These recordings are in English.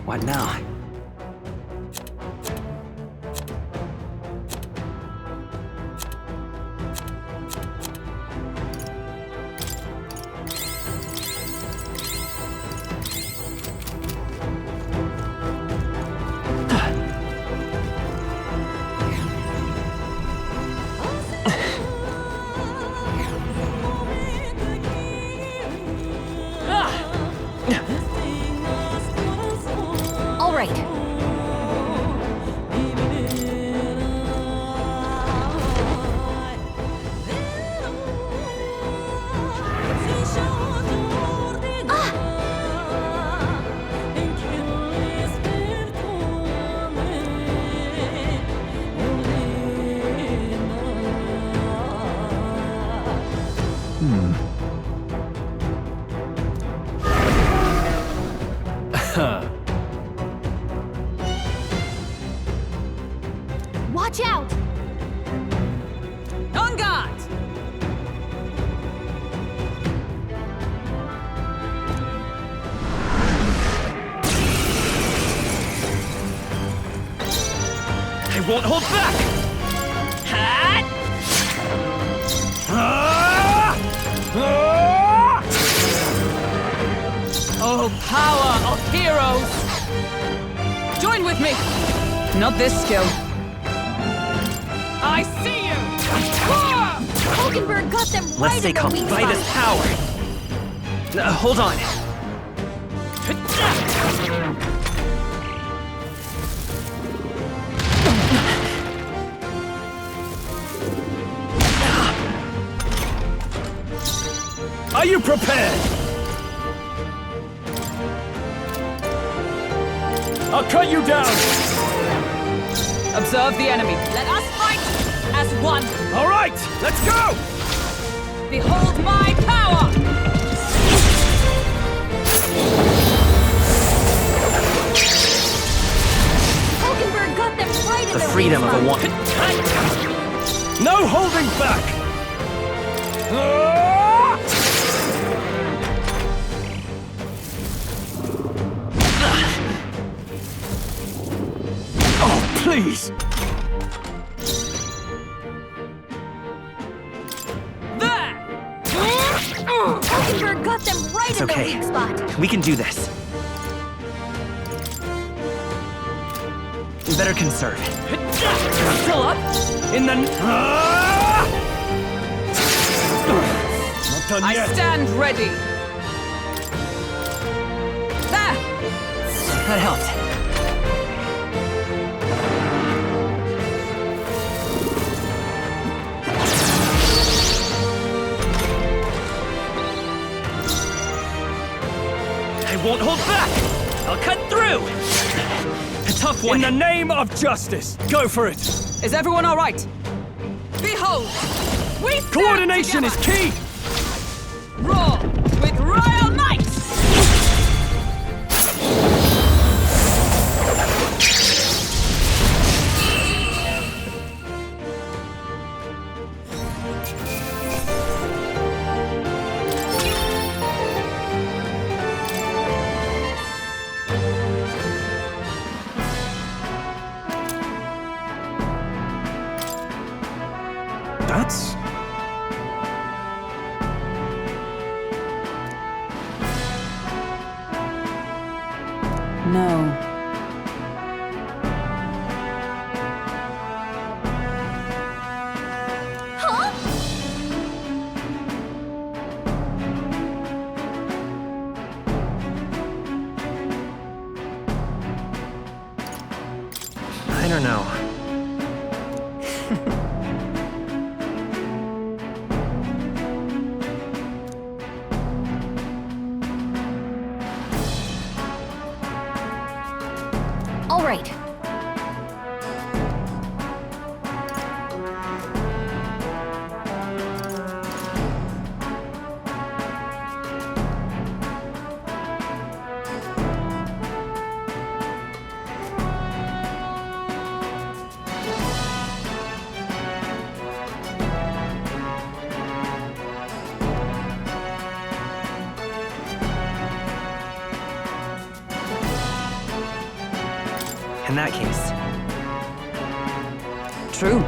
What now? All right. Watch out! On guard! I won't hold back! Hat! Oh, power of heroes! Join with me! Not this skill. I see you! Hulkenberg got them right Let's stay in the calm. weak By this spot. power! Hold on. Are you prepared? I'll cut you down! Observe the enemy. Let us fight as one. All right, let's go! Behold my power! Hulkenberg got them right in The the freedom weak of a spot. woman. No holding back! Oh, please! There! Hulkenberg got them right It's in okay. the weak spot. We can do this. We better conserve. Still up? In the... Not done I yet. stand ready. There! That helped. I won't hold back! I'll cut through! A tough one. In the name of justice, go for it! Is everyone all right? Behold! We stand Coordination is together. key! Roar with royal might! That's... No. Huh? I don't know. All right. In that case. True.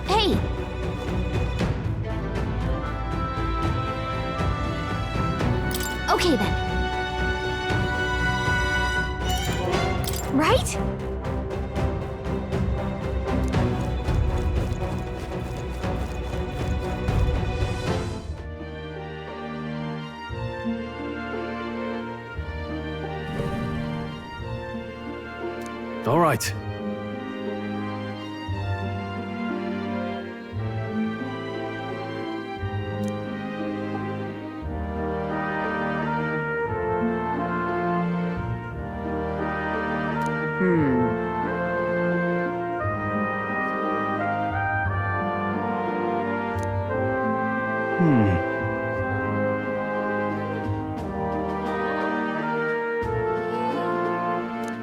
Hey! Okay then. Right? All right.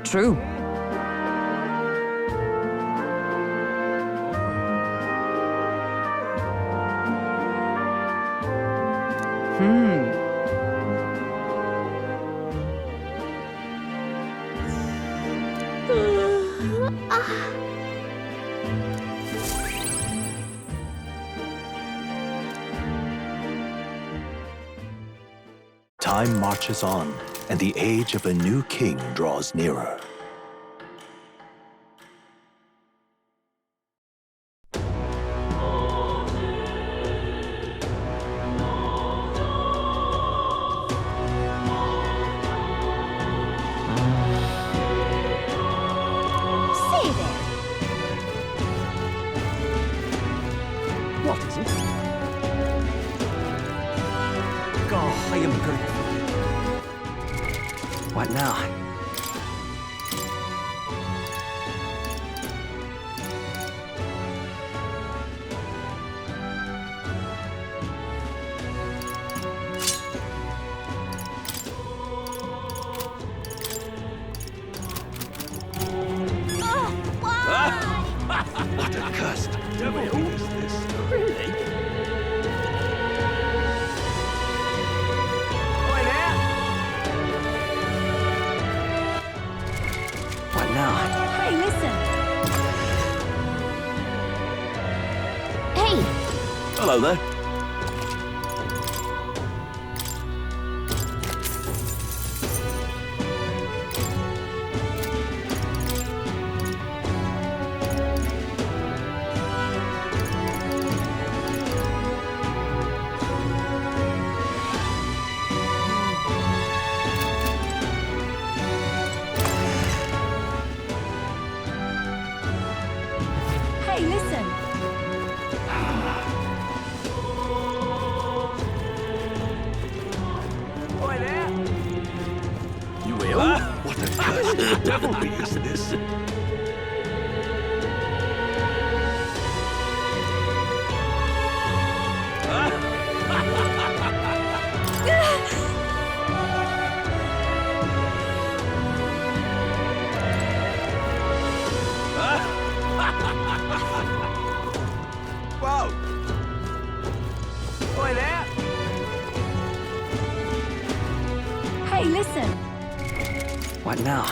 True. Time marches on, and the age of a new king draws nearer. Say there. What is it? Oh, I am grateful. What now? What a cursed devil is this? What now? Hey, listen. Hey! Hello there. Hey, listen. You will? What a cursed devilry is this? Whoa! Boy there! Hey, listen. What now?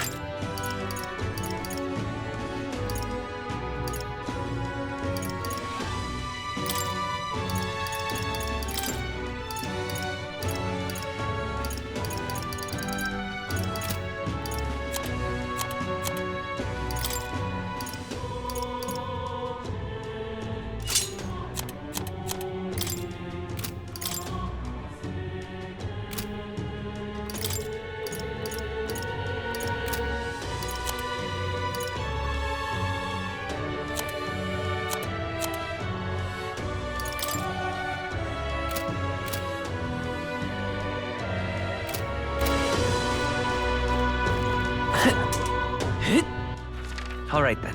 All right then.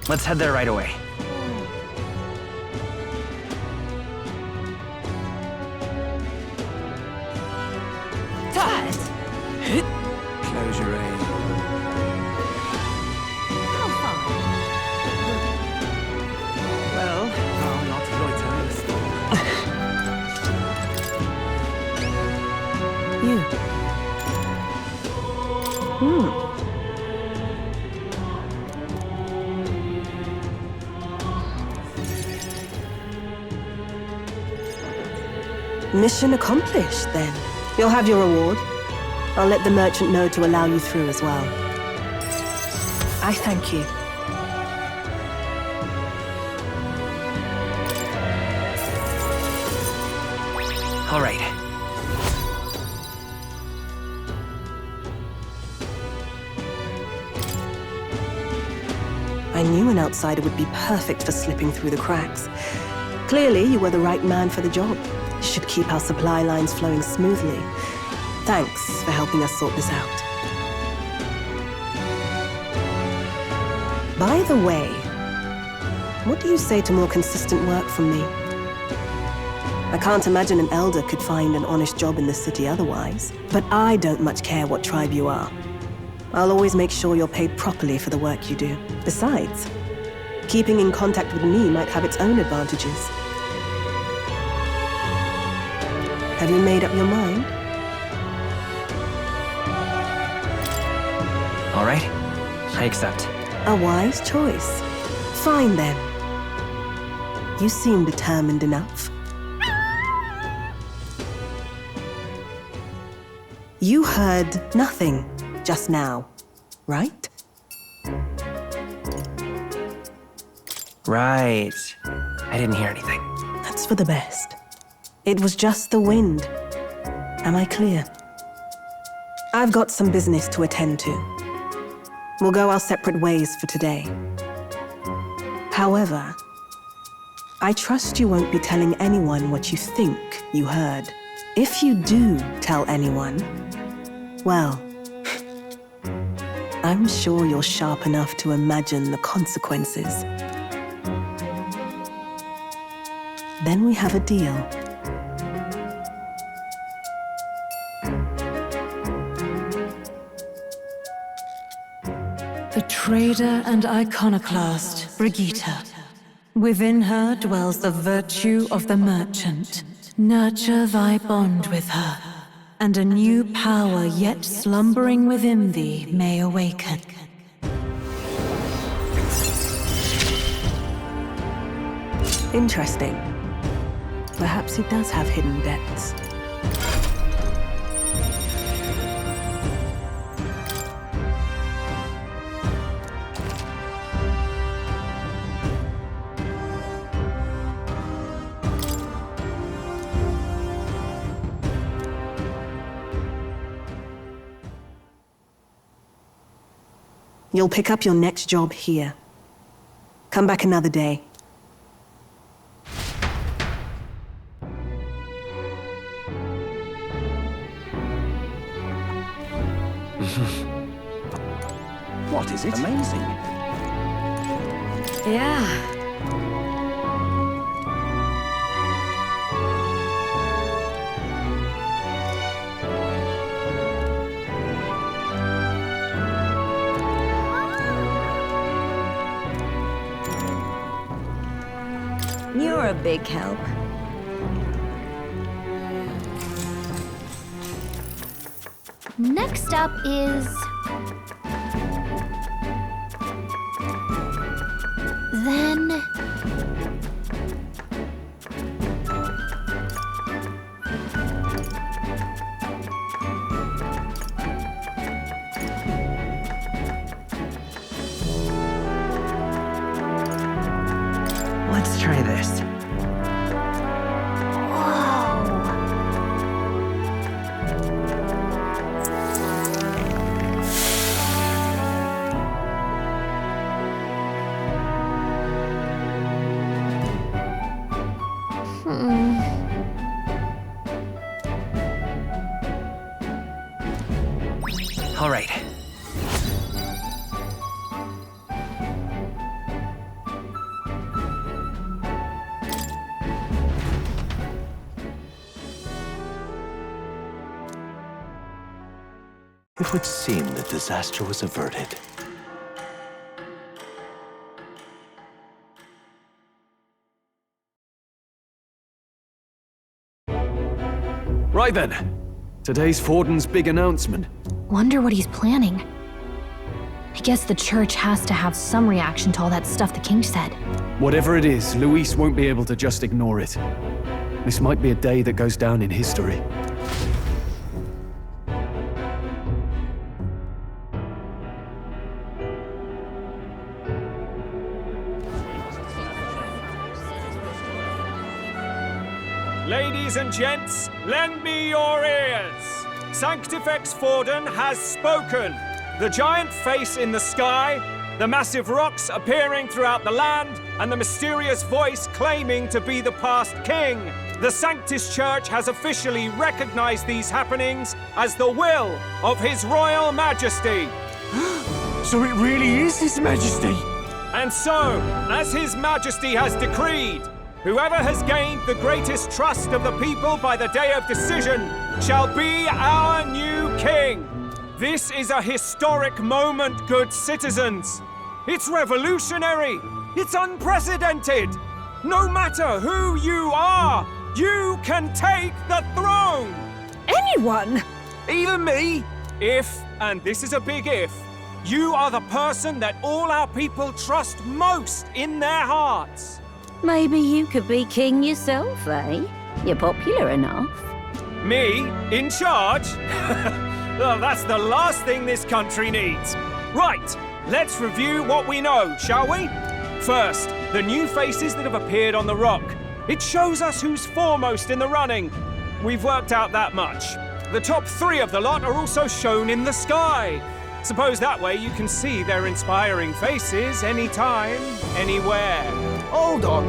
Let's head there right away. Close your eyes. How far? Mission accomplished, then. You'll have your reward. I'll let the merchant know to allow you through as well. I thank you. All right. I knew an outsider would be perfect for slipping through the cracks. Clearly, you were the right man for the job. You should keep our supply lines flowing smoothly. Thanks for helping us sort this out. By the way, what do you say to more consistent work from me? I can't imagine an elder could find an honest job in the city otherwise. But I don't much care what tribe you are. I'll always make sure you're paid properly for the work you do. Besides, keeping in contact with me might have its own advantages. Have you made up your mind? All right. I accept. A wise choice. Fine then. You seem determined enough. You heard nothing just now, right? Right. I didn't hear anything. That's for the best. It was just the wind. Am I clear? I've got some business to attend to. We'll go our separate ways for today. However, I trust you won't be telling anyone what you think you heard. If you do tell anyone, well, I'm sure you're sharp enough to imagine the consequences. Then we have a deal. The trader and iconoclast, Brigitte. Within her dwells the virtue of the merchant. Nurture thy bond with her, and a new power yet slumbering within thee may awaken. Interesting. Perhaps he does have hidden depths. You'll pick up your next job here. Come back another day. What is it? Amazing. Yeah. You're a big help. Next up is... Then... Let's try this. All right. It would seem that disaster was averted. Right then. Today's Forden's big announcement. Wonder what he's planning. I guess the church has to have some reaction to all that stuff the king said. Whatever it is, Luis won't be able to just ignore it. This might be a day that goes down in history. Ladies and gents, lend me your ears. Sanctifex Forden has spoken. The giant face in the sky, the massive rocks appearing throughout the land, and the mysterious voice claiming to be the past king. The Sanctus Church has officially recognized these happenings as the will of His Royal Majesty. So it really is His Majesty? And so, as His Majesty has decreed, whoever has gained the greatest trust of the people by the day of decision shall be our new king. This is a historic moment, good citizens. It's revolutionary. It's unprecedented. No matter who you are, you can take the throne. Anyone? Even me? If, and this is a big if, you are the person that all our people trust most in their hearts. Maybe you could be king yourself, eh? You're popular enough. Me? In charge? Well, that's the last thing this country needs. Right, let's review what we know, shall we? First, the new faces that have appeared on the rock. It shows us who's foremost in the running. We've worked out that much. The top 3 of the lot are also shown in the sky. Suppose that way you can see their inspiring faces anytime, anywhere. Hold on.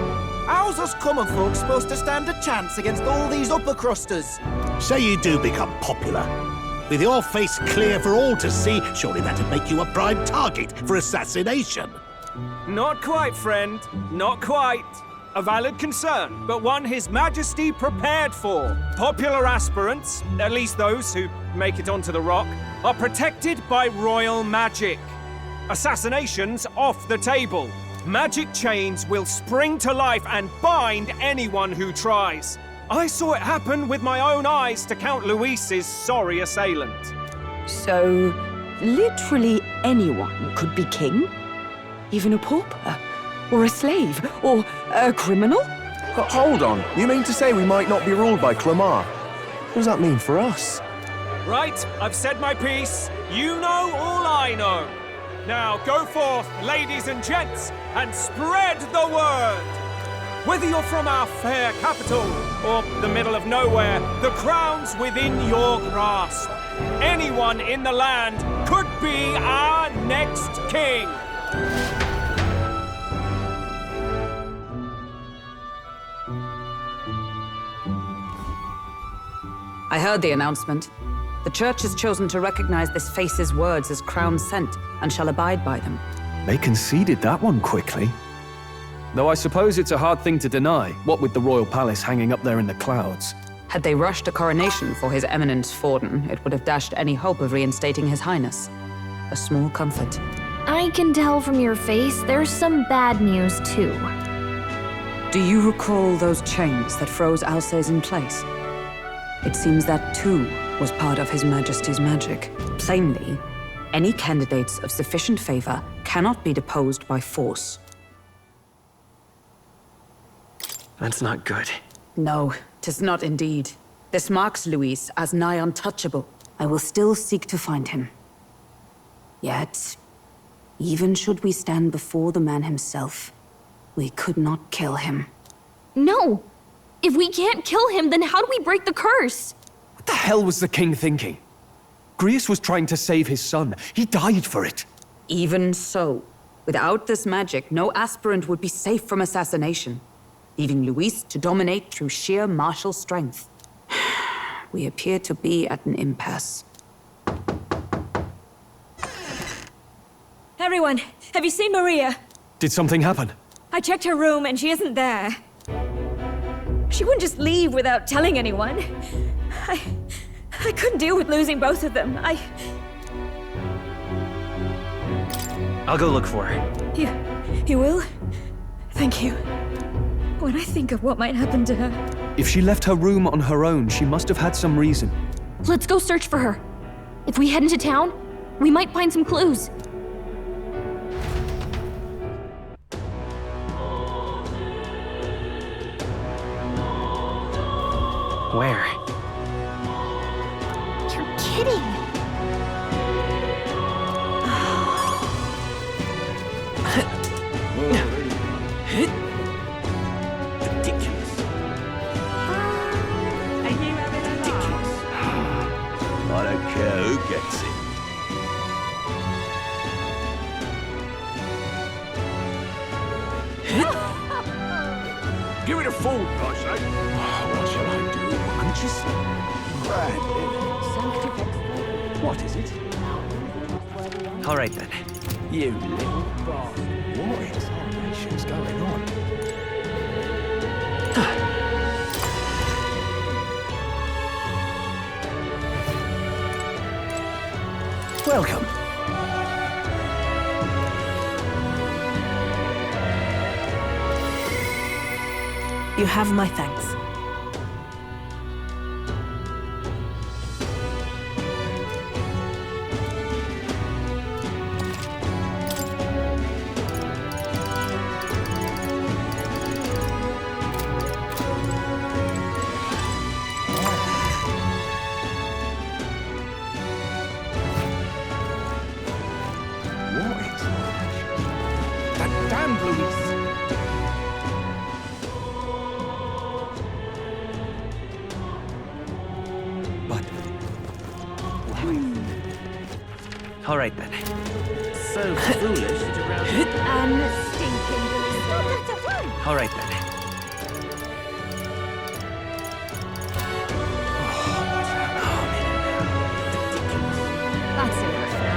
How's us common folk supposed to stand a chance against all these upper crusters? Say you do become popular. With your face clear for all to see, surely that'd make you a prime target for assassination. Not quite, friend. Not quite. A valid concern, but one His Majesty prepared for. Popular aspirants, at least those who make it onto the rock, are protected by royal magic. Assassinations off the table. Magic chains will spring to life and bind anyone who tries. I saw it happen with my own eyes to Count Luis's sorry assailant. So, literally anyone could be king? Even a pauper? Or a slave? Or a criminal? Hold on. You mean to say we might not be ruled by Clamar? What does that mean for us? Right, I've said my piece. You know all I know. Now go forth, ladies and gents, and spread the word. Whether you're from our fair capital or the middle of nowhere, the crown's within your grasp. Anyone in the land could be our next king. I heard the announcement. The Church has chosen to recognize this face's words as crown sent and shall abide by them. They conceded that one quickly. Though I suppose it's a hard thing to deny, what with the royal palace hanging up there in the clouds. Had they rushed a coronation for His Eminence Forden, it would have dashed any hope of reinstating His Highness. A small comfort. I can tell from your face there's some bad news, too. Do you recall those chains that froze Alces in place? It seems that, too, was part of His Majesty's magic. Plainly, any candidates of sufficient favor cannot be deposed by force. That's not good. No, 'tis not indeed. This marks Luis as nigh untouchable. I will still seek to find him. Yet, even should we stand before the man himself, we could not kill him. No! If we can't kill him, then how do we break the curse? What the hell was the king thinking? Grius was trying to save his son. He died for it. Even so, without this magic, no aspirant would be safe from assassination, leaving Luis to dominate through sheer martial strength. We appear to be at an impasse. Everyone, have you seen Maria? Did something happen? I checked her room and she isn't there. She wouldn't just leave without telling anyone. I couldn't deal with losing both of them. I'll go look for her. You will? Thank you. When I think of what might happen to her... If she left her room on her own, she must have had some reason. Let's go search for her. If we head into town, we might find some clues. Where? You're kidding! Ridiculous. Ridiculous. I don't care who gets it. Give it a fold, I say. What shall I do? I'm just... What is it? All right then. You little bastard. What examination's going on? Welcome. You have my thanks. That damned Luis! All right then. So foolish to around. Stinking Luis. Stop that at once! All right then. That's enough now.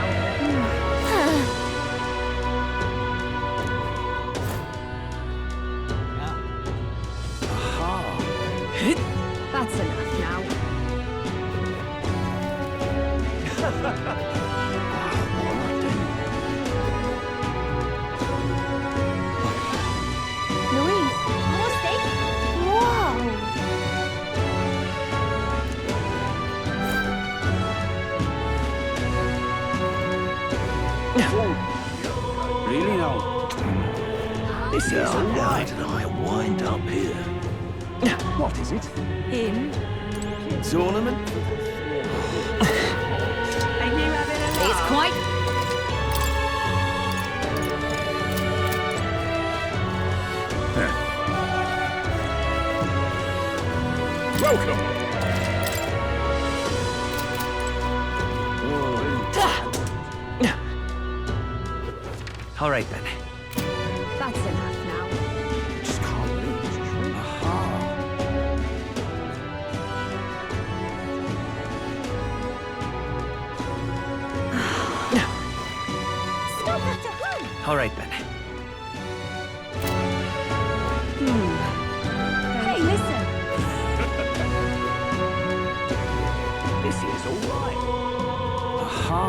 That's enough now. Luis, more steak? Whoa! Really now? This is all right, and I wind up here. What is it? In. Tournament? It's quite... Welcome. All right then. That's enough now. Just can't believe it's true. Stop that at once! All right then. Hey, listen! This is all right. Aha.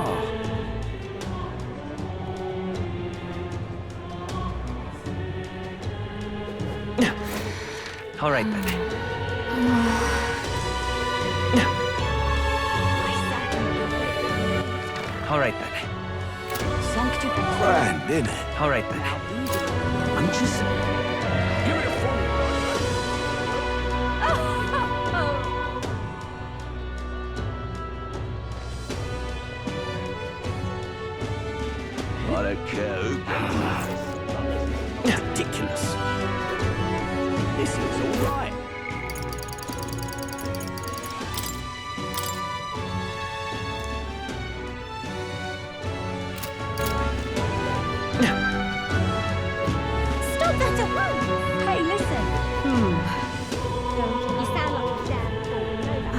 All right then. All right then. Grand, isn't it? All right then. I'm just... Give it a fold, I don't care who gets it. Ridiculous. This is all right. Stop that at once! Hey, listen! You sound like a damn fool, you know that?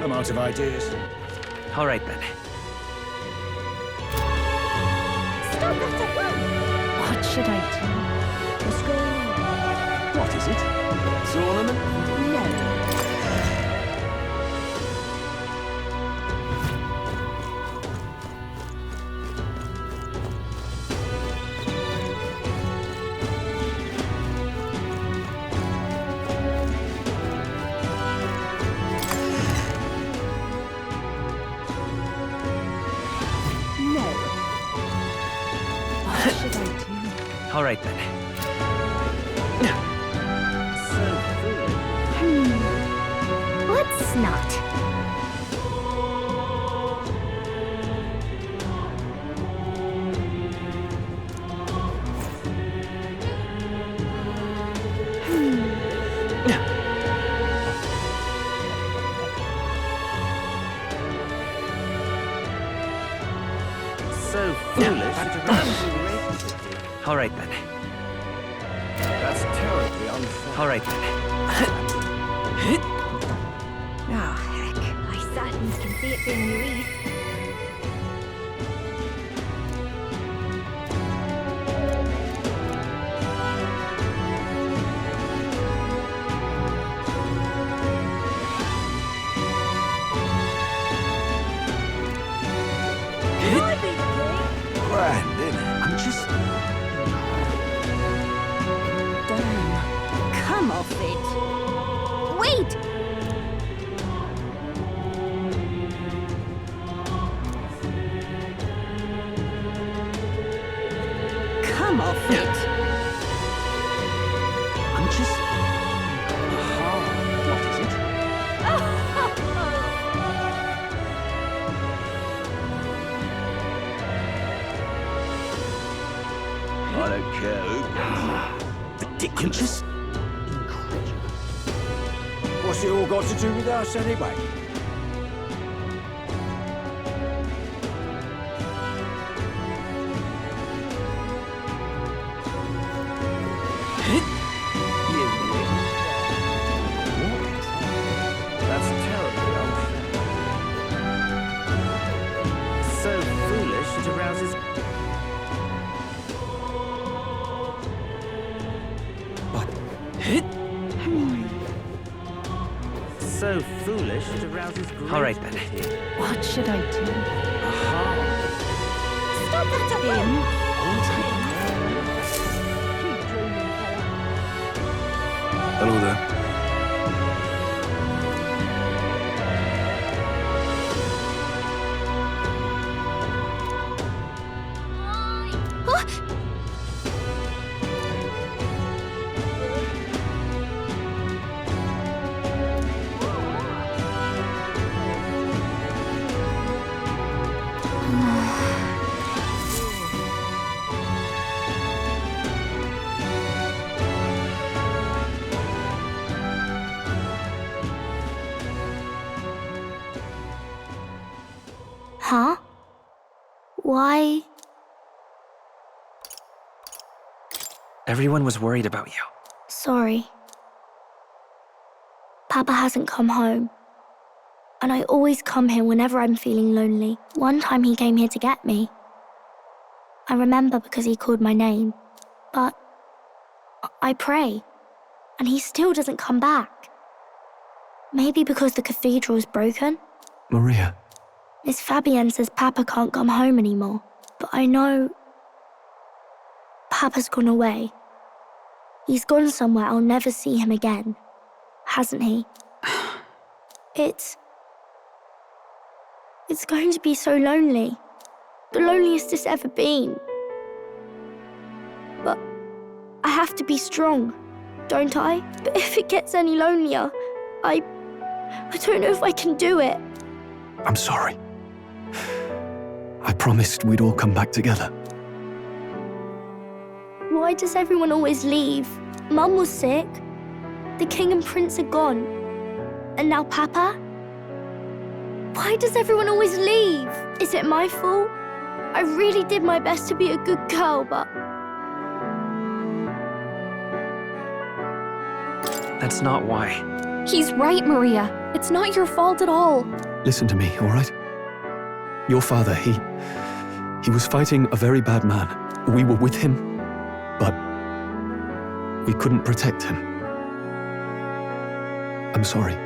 I'm out of ideas. All right then. Stop that at once! What should I do? What's going on? What is it? Tournament? No. What should I do? All right then. Let's not. So foolish. All right then. That's terribly unfair. All right then. Oh, heck. I certainly can see it being Louise. Brandon, I'm just... Damn. Come off it. Wait! Come off it. I'm just... What is it? I don't care who. Ridiculous. What's it all got to do with us anyway? That's terribly unfair. So foolish it arouses. So foolish it arouses great. All right then. What should I do? Stop that at Hello there. Huh? Why? Everyone was worried about you. Sorry. Papa hasn't come home. And I always come here whenever I'm feeling lonely. One time he came here to get me. I remember because he called my name. But I pray, and he still doesn't come back. Maybe because the cathedral's broken? Maria. Miss Fabienne says Papa can't come home anymore. But I know Papa's gone away. He's gone somewhere I'll never see him again. Hasn't he? It's going to be so lonely. The loneliest it's ever been. But I have to be strong, don't I? But if it gets any lonelier, I don't know if I can do it. I'm sorry. I promised we'd all come back together. Why does everyone always leave? Mum was sick. The king and prince are gone. And now Papa? Why does everyone always leave? Is it my fault? I really did my best to be a good girl, but... That's not why. He's right, Maria. It's not your fault at all. Listen to me, all right? Your father, he was fighting a very bad man. We were with him, but we couldn't protect him. I'm sorry.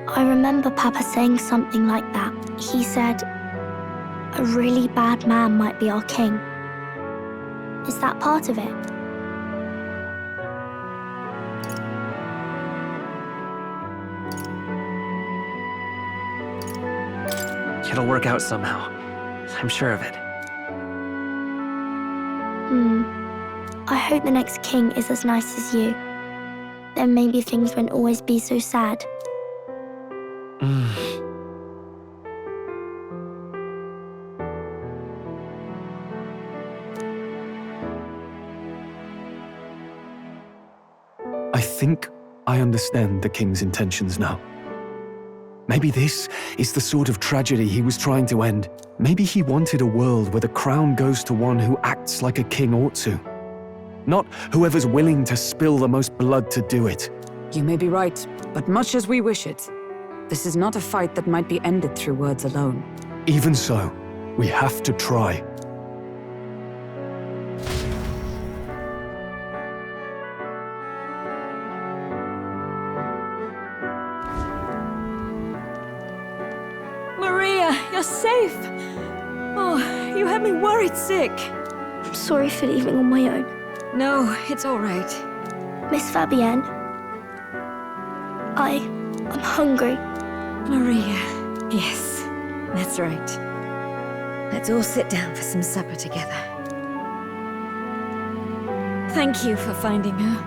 I remember Papa saying something like that. He said, a really bad man might be our king. Is that part of it? It'll work out somehow. I'm sure of it. I hope the next king is as nice as you. Then maybe things won't always be so sad. I think I understand the king's intentions now. Maybe this is the sort of tragedy he was trying to end. Maybe he wanted a world where the crown goes to one who acts like a king ought to. Not whoever's willing to spill the most blood to do it. You may be right, but much as we wish it, this is not a fight that might be ended through words alone. Even so, we have to try. Maria, you're safe! Oh, you had me worried sick. I'm sorry for leaving on my own. No, it's all right. Miss Fabienne, I'm hungry. Maria, yes, that's right. Let's all sit down for some supper together. Thank you for finding her.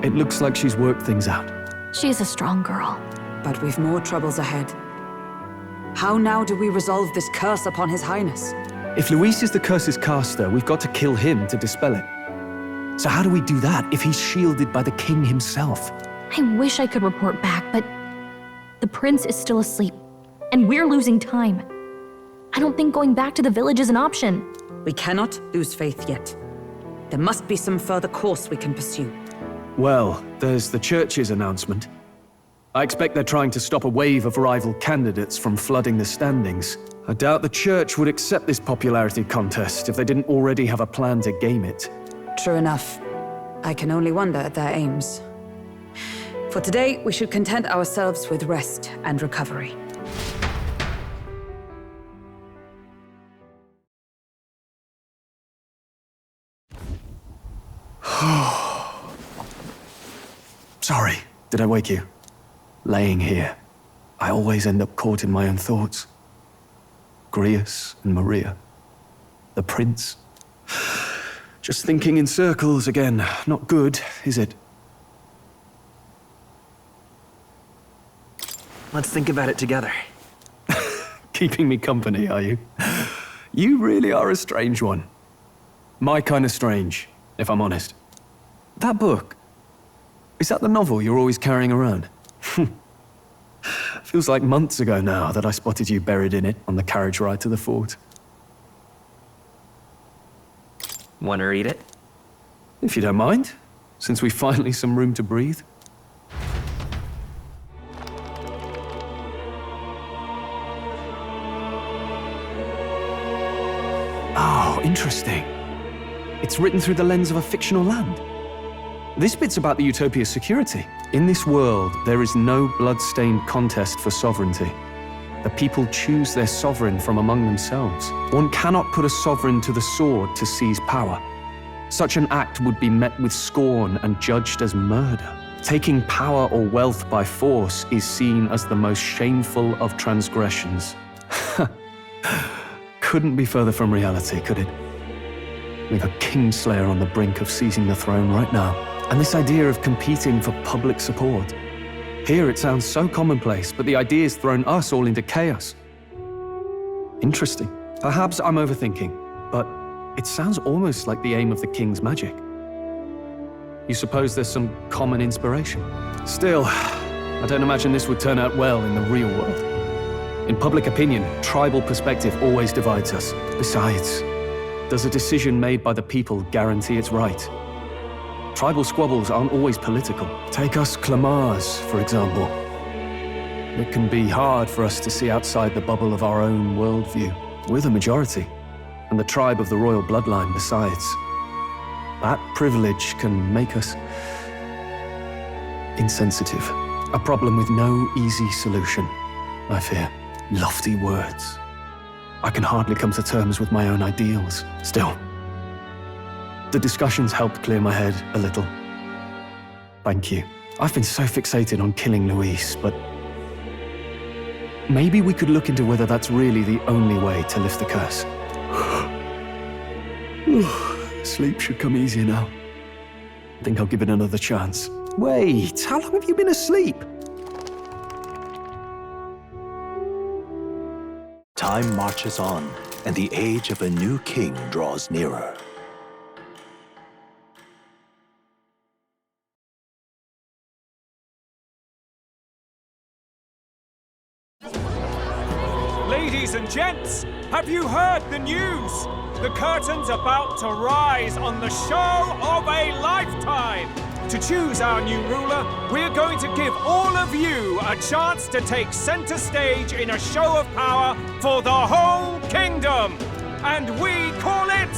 It looks like she's worked things out. She's a strong girl. But we've more troubles ahead. How now do we resolve this curse upon His Highness? If Luis is the curse's caster, we've got to kill him to dispel it. So how do we do that if he's shielded by the king himself? I wish I could report back, but the prince is still asleep, and we're losing time. I don't think going back to the village is an option. We cannot lose faith yet. There must be some further course we can pursue. Well, there's the church's announcement. I expect they're trying to stop a wave of rival candidates from flooding the standings. I doubt the church would accept this popularity contest if they didn't already have a plan to game it. True enough. I can only wonder at their aims. For today, we should content ourselves with rest and recovery. Sorry, did I wake you? Laying here, I always end up caught in my own thoughts. Grius and Maria. The prince. Just thinking in circles again. Not good, is it? Let's think about it together. Keeping me company, are you? You really are a strange one. My kind of strange, if I'm honest. That book, is that the novel you're always carrying around? Feels like months ago now that I spotted you buried in it on the carriage ride to the fort. Want to read it? If you don't mind, since we've finally some room to breathe. Oh, interesting. It's written through the lens of a fictional land. This bit's about the Utopia's security. In this world, there is no blood-stained contest for sovereignty. The people choose their sovereign from among themselves. One cannot put a sovereign to the sword to seize power. Such an act would be met with scorn and judged as murder. Taking power or wealth by force is seen as the most shameful of transgressions. Couldn't be further from reality, could it? We've a kingslayer on the brink of seizing the throne right now. And this idea of competing for public support. Here it sounds so commonplace, but the idea's thrown us all into chaos. Interesting. Perhaps I'm overthinking, but it sounds almost like the aim of the king's magic. You suppose there's some common inspiration? Still, I don't imagine this would turn out well in the real world. In public opinion, tribal perspective always divides us. Besides, does a decision made by the people guarantee it's right? Tribal squabbles aren't always political. Take us Clamars, for example. It can be hard for us to see outside the bubble of our own worldview. We're the majority, and the tribe of the royal bloodline besides. That privilege can make us insensitive. A problem with no easy solution, I fear. Lofty words. I can hardly come to terms with my own ideals. Still, the discussions helped clear my head a little. Thank you. I've been so fixated on killing Luis, but maybe we could look into whether that's really the only way to lift the curse. Sleep should come easier now. I think I'll give it another chance. Wait, how long have you been asleep? Time marches on, and the age of a new king draws nearer. Ladies and gents, have you heard the news? The curtain's about to rise on the show of a lifetime. To choose our new ruler, we're going to give all of you a chance to take center stage in a show of power for the whole kingdom. And we call it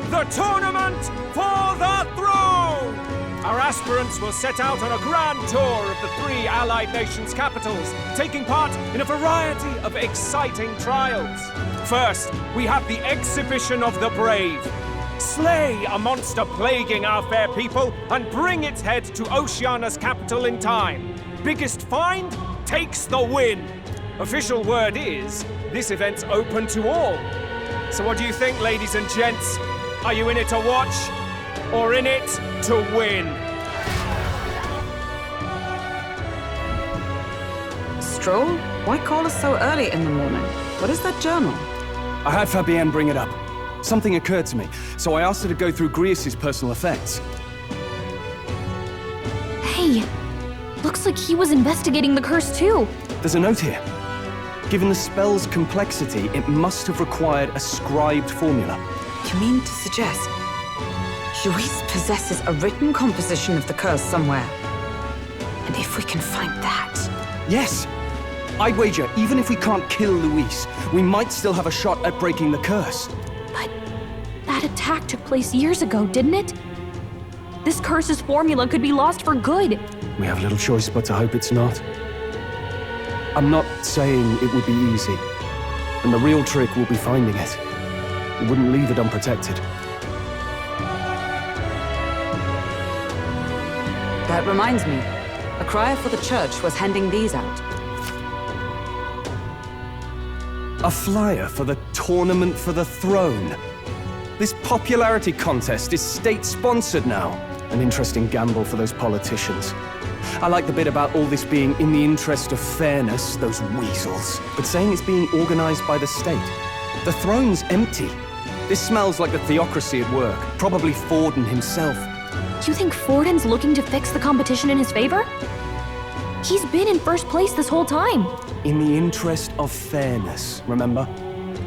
the Tournament for the Throne! Our aspirants will set out on a grand tour of the 3 allied nations' capitals, taking part in a variety of exciting trials. First, we have the Exhibition of the Brave. Slay a monster plaguing our fair people and bring its head to Oceania's capital in time. Biggest find takes the win. Official word is, this event's open to all. So what do you think, ladies and gents? Are you in it to watch, or in it to win? Stroll? Why call us so early in the morning? What is that journal? I had Fabienne bring it up. Something occurred to me, so I asked her to go through Grius' personal effects. Hey, looks like he was investigating the curse too. There's a note here. Given the spell's complexity, it must have required a scribed formula. You mean to suggest Luis possesses a written composition of the curse somewhere? And if we can find that... Yes! I'd wager, even if we can't kill Luis, we might still have a shot at breaking the curse. But that attack took place years ago, didn't it? This curse's formula could be lost for good. We have little choice but to hope it's not. I'm not saying it would be easy, and the real trick will be finding it. We wouldn't leave it unprotected. That reminds me. A crier for the church was handing these out. A flyer for the Tournament for the Throne. This popularity contest is state-sponsored now. An interesting gamble for those politicians. I like the bit about all this being in the interest of fairness, those weasels. But saying it's being organized by the state. The throne's empty. This smells like the theocracy at work. Probably Forden himself. You think Forden's looking to fix the competition in his favor? He's been in first place this whole time. In the interest of fairness, remember?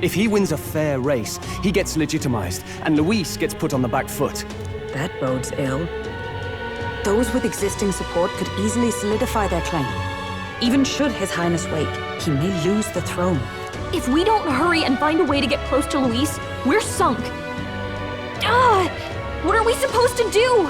If he wins a fair race, he gets legitimized, and Luis gets put on the back foot. That bodes ill. Those with existing support could easily solidify their claim. Even should His Highness wake, he may lose the throne. If we don't hurry and find a way to get close to Luis, we're sunk. What are we supposed to do?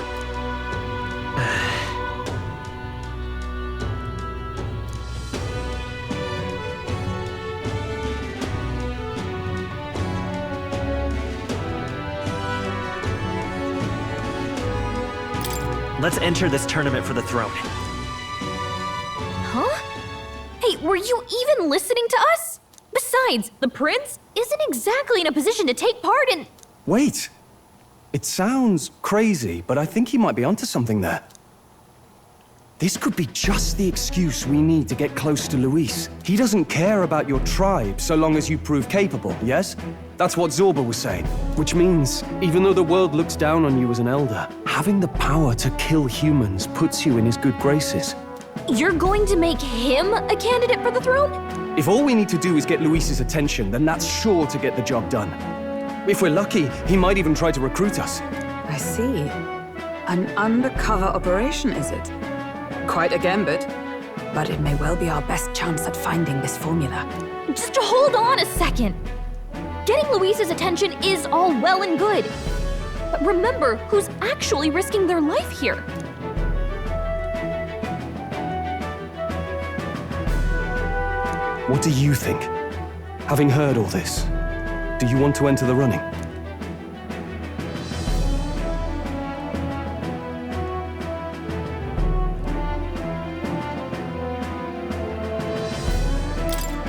Let's enter this tournament for the throne. Huh? Hey, were you even listening to us? Besides, the prince isn't exactly in a position to take part in... Wait. It sounds crazy, but I think he might be onto something there. This could be just the excuse we need to get close to Luis. He doesn't care about your tribe so long as you prove capable, yes? That's what Zorba was saying. Which means, even though the world looks down on you as an elder, having the power to kill humans puts you in his good graces. You're going to make him a candidate for the throne? If all we need to do is get Luis's attention, then that's sure to get the job done. If we're lucky, he might even try to recruit us. I see. An undercover operation, is it? Quite a gambit, but it may well be our best chance at finding this formula. Just hold on a second. Getting Luis's attention is all well and good. But remember who's actually risking their life here. What do you think? Having heard all this, do you want to enter the running?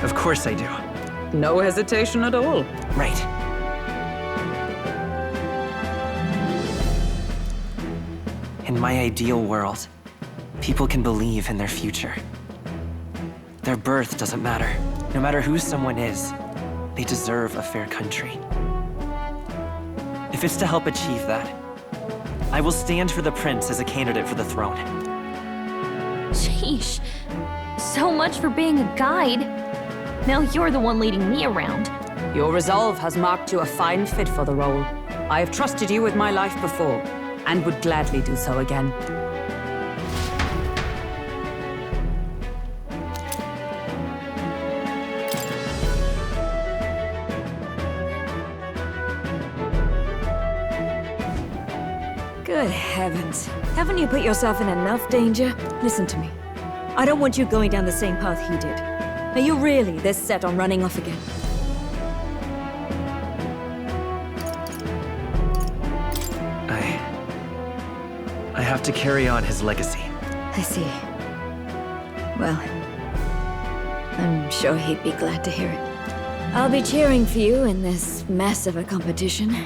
Of course I do. No hesitation at all. Right. In my ideal world, people can believe in their future. Their birth doesn't matter. No matter who someone is, they deserve a fair country. If it's to help achieve that, I will stand for the prince as a candidate for the throne. Sheesh. So much for being a guide. Now you're the one leading me around. Your resolve has marked you a fine fit for the role. I have trusted you with my life before, and would gladly do so again. Good heavens. Haven't you put yourself in enough danger? Listen to me. I don't want you going down the same path he did. Are you really this set on running off again? I have to carry on his legacy. I see. Well, I'm sure he'd be glad to hear it. I'll be cheering for you in this mess of a competition.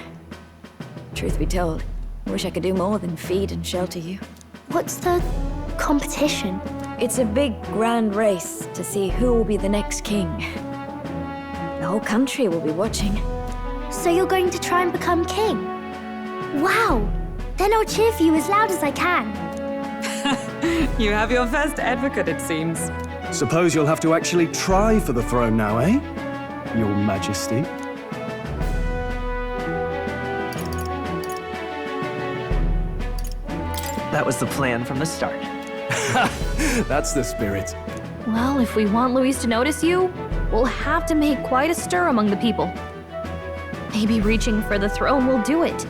Truth be told, I wish I could do more than feed and shelter you. What's the competition? It's a big, grand race to see who will be the next king. The whole country will be watching. So you're going to try and become king? Wow! Then I'll cheer for you as loud as I can. You have your first advocate, it seems. Suppose you'll have to actually try for the throne now, eh? Your Majesty. That was the plan from the start. That's the spirit. Well, if we want Luis to notice you, we'll have to make quite a stir among the people. Maybe reaching for the throne will do it.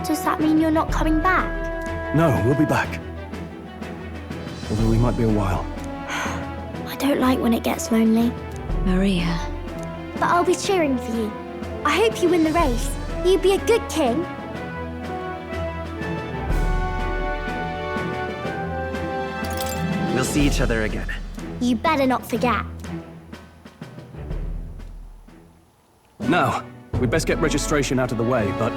Does that mean you're not coming back? No, we'll be back. Although we might be a while. I don't like when it gets lonely. Maria. But I'll be cheering for you. I hope you win the race. You'd be a good king. We'll see each other again. You better not forget. Now, we'd best get registration out of the way, but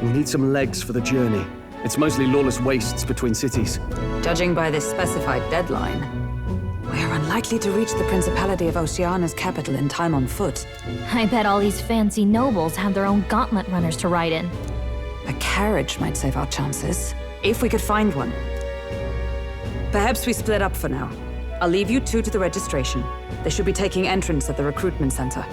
we'll need some legs for the journey. It's mostly lawless wastes between cities. Judging by this specified deadline, we're unlikely to reach the Principality of Oceana's capital in time on foot. I bet all these fancy nobles have their own gauntlet runners to ride in. A carriage might save our chances, if we could find one. Perhaps we split up for now. I'll leave you two to the registration. They should be taking entrance at the recruitment center.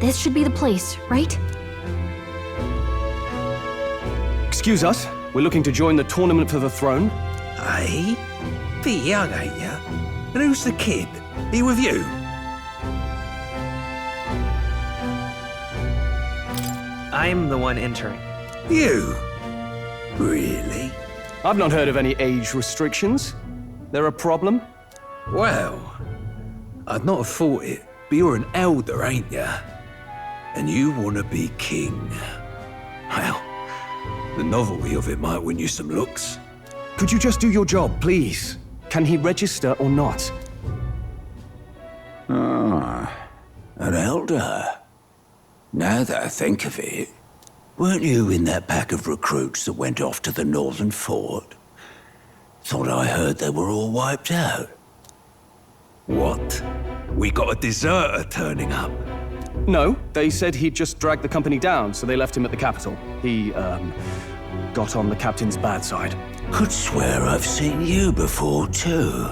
This should be the place, right? Excuse us, we're looking to join the tournament for the throne. Hey? Bit young, ain't ya? And who's the kid? He with you? I'm the one entering. You? Really? I've not heard of any age restrictions. They're a problem? Well, I'd not have thought it, but you're an elder, ain't ya? And you want to be king. Well, the novelty of it might win you some looks. Could you just do your job, please? Can he register or not? Ah, an elder. Now that I think of it, weren't you in that pack of recruits that went off to the northern fort? Thought I heard they were all wiped out. What? We got a deserter turning up? No, they said he'd just dragged the company down, so they left him at the capital. He, got on the captain's bad side. Could swear I've seen you before, too.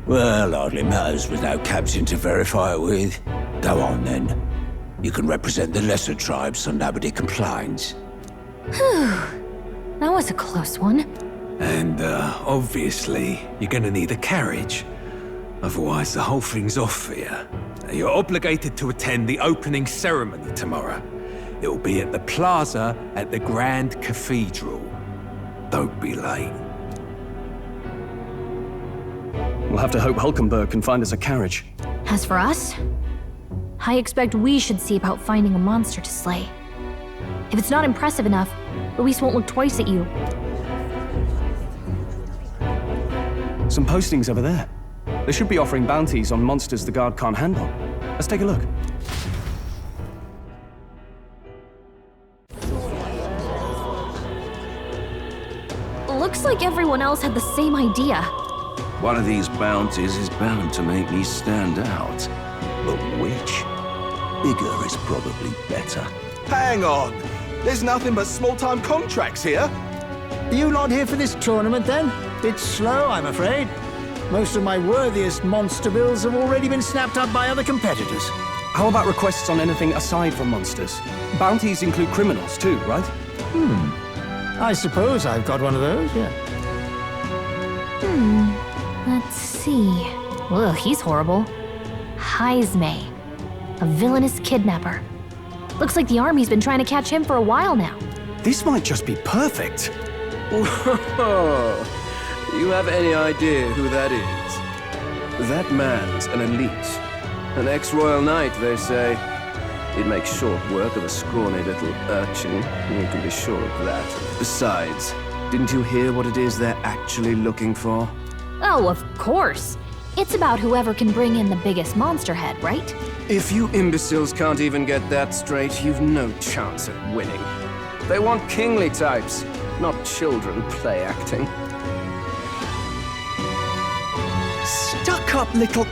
Well, hardly matters with no captain to verify it with. Go on, then. You can represent the lesser tribes so nobody complains. Whew. That was a close one. And, obviously, you're gonna need a carriage. Otherwise, the whole thing's off for you. You're obligated to attend the opening ceremony tomorrow. It'll be at the plaza at the Grand Cathedral. Don't be late. We'll have to hope Hulkenberg can find us a carriage. As for us, I expect we should see about finding a monster to slay. If it's not impressive enough, Luis won't look twice at you. Some postings over there. They should be offering bounties on monsters the guard can't handle. Let's take a look. Looks like everyone else had the same idea. One of these bounties is bound to make me stand out. But which? Bigger is probably better. Hang on! There's nothing but small-time contracts here. Are you lot here for this tournament, then? Bit slow, I'm afraid. Most of my worthiest monster bills have already been snapped up by other competitors. How about requests on anything aside from monsters? Bounties include criminals too, right? I suppose I've got one of those, yeah. Let's see. Ugh, he's horrible. Heisme, a villainous kidnapper. Looks like the army's been trying to catch him for a while now. This might just be perfect. Whoa! You have any idea who that is? That man's an elite. An ex-royal knight, they say. He'd make short work of a scrawny little urchin. You can be sure of that. Besides, didn't you hear what it is they're actually looking for? Oh, of course. It's about whoever can bring in the biggest monster head, right? If you imbeciles can't even get that straight, you've no chance at winning. They want kingly types, not children play acting. Stuck-up little...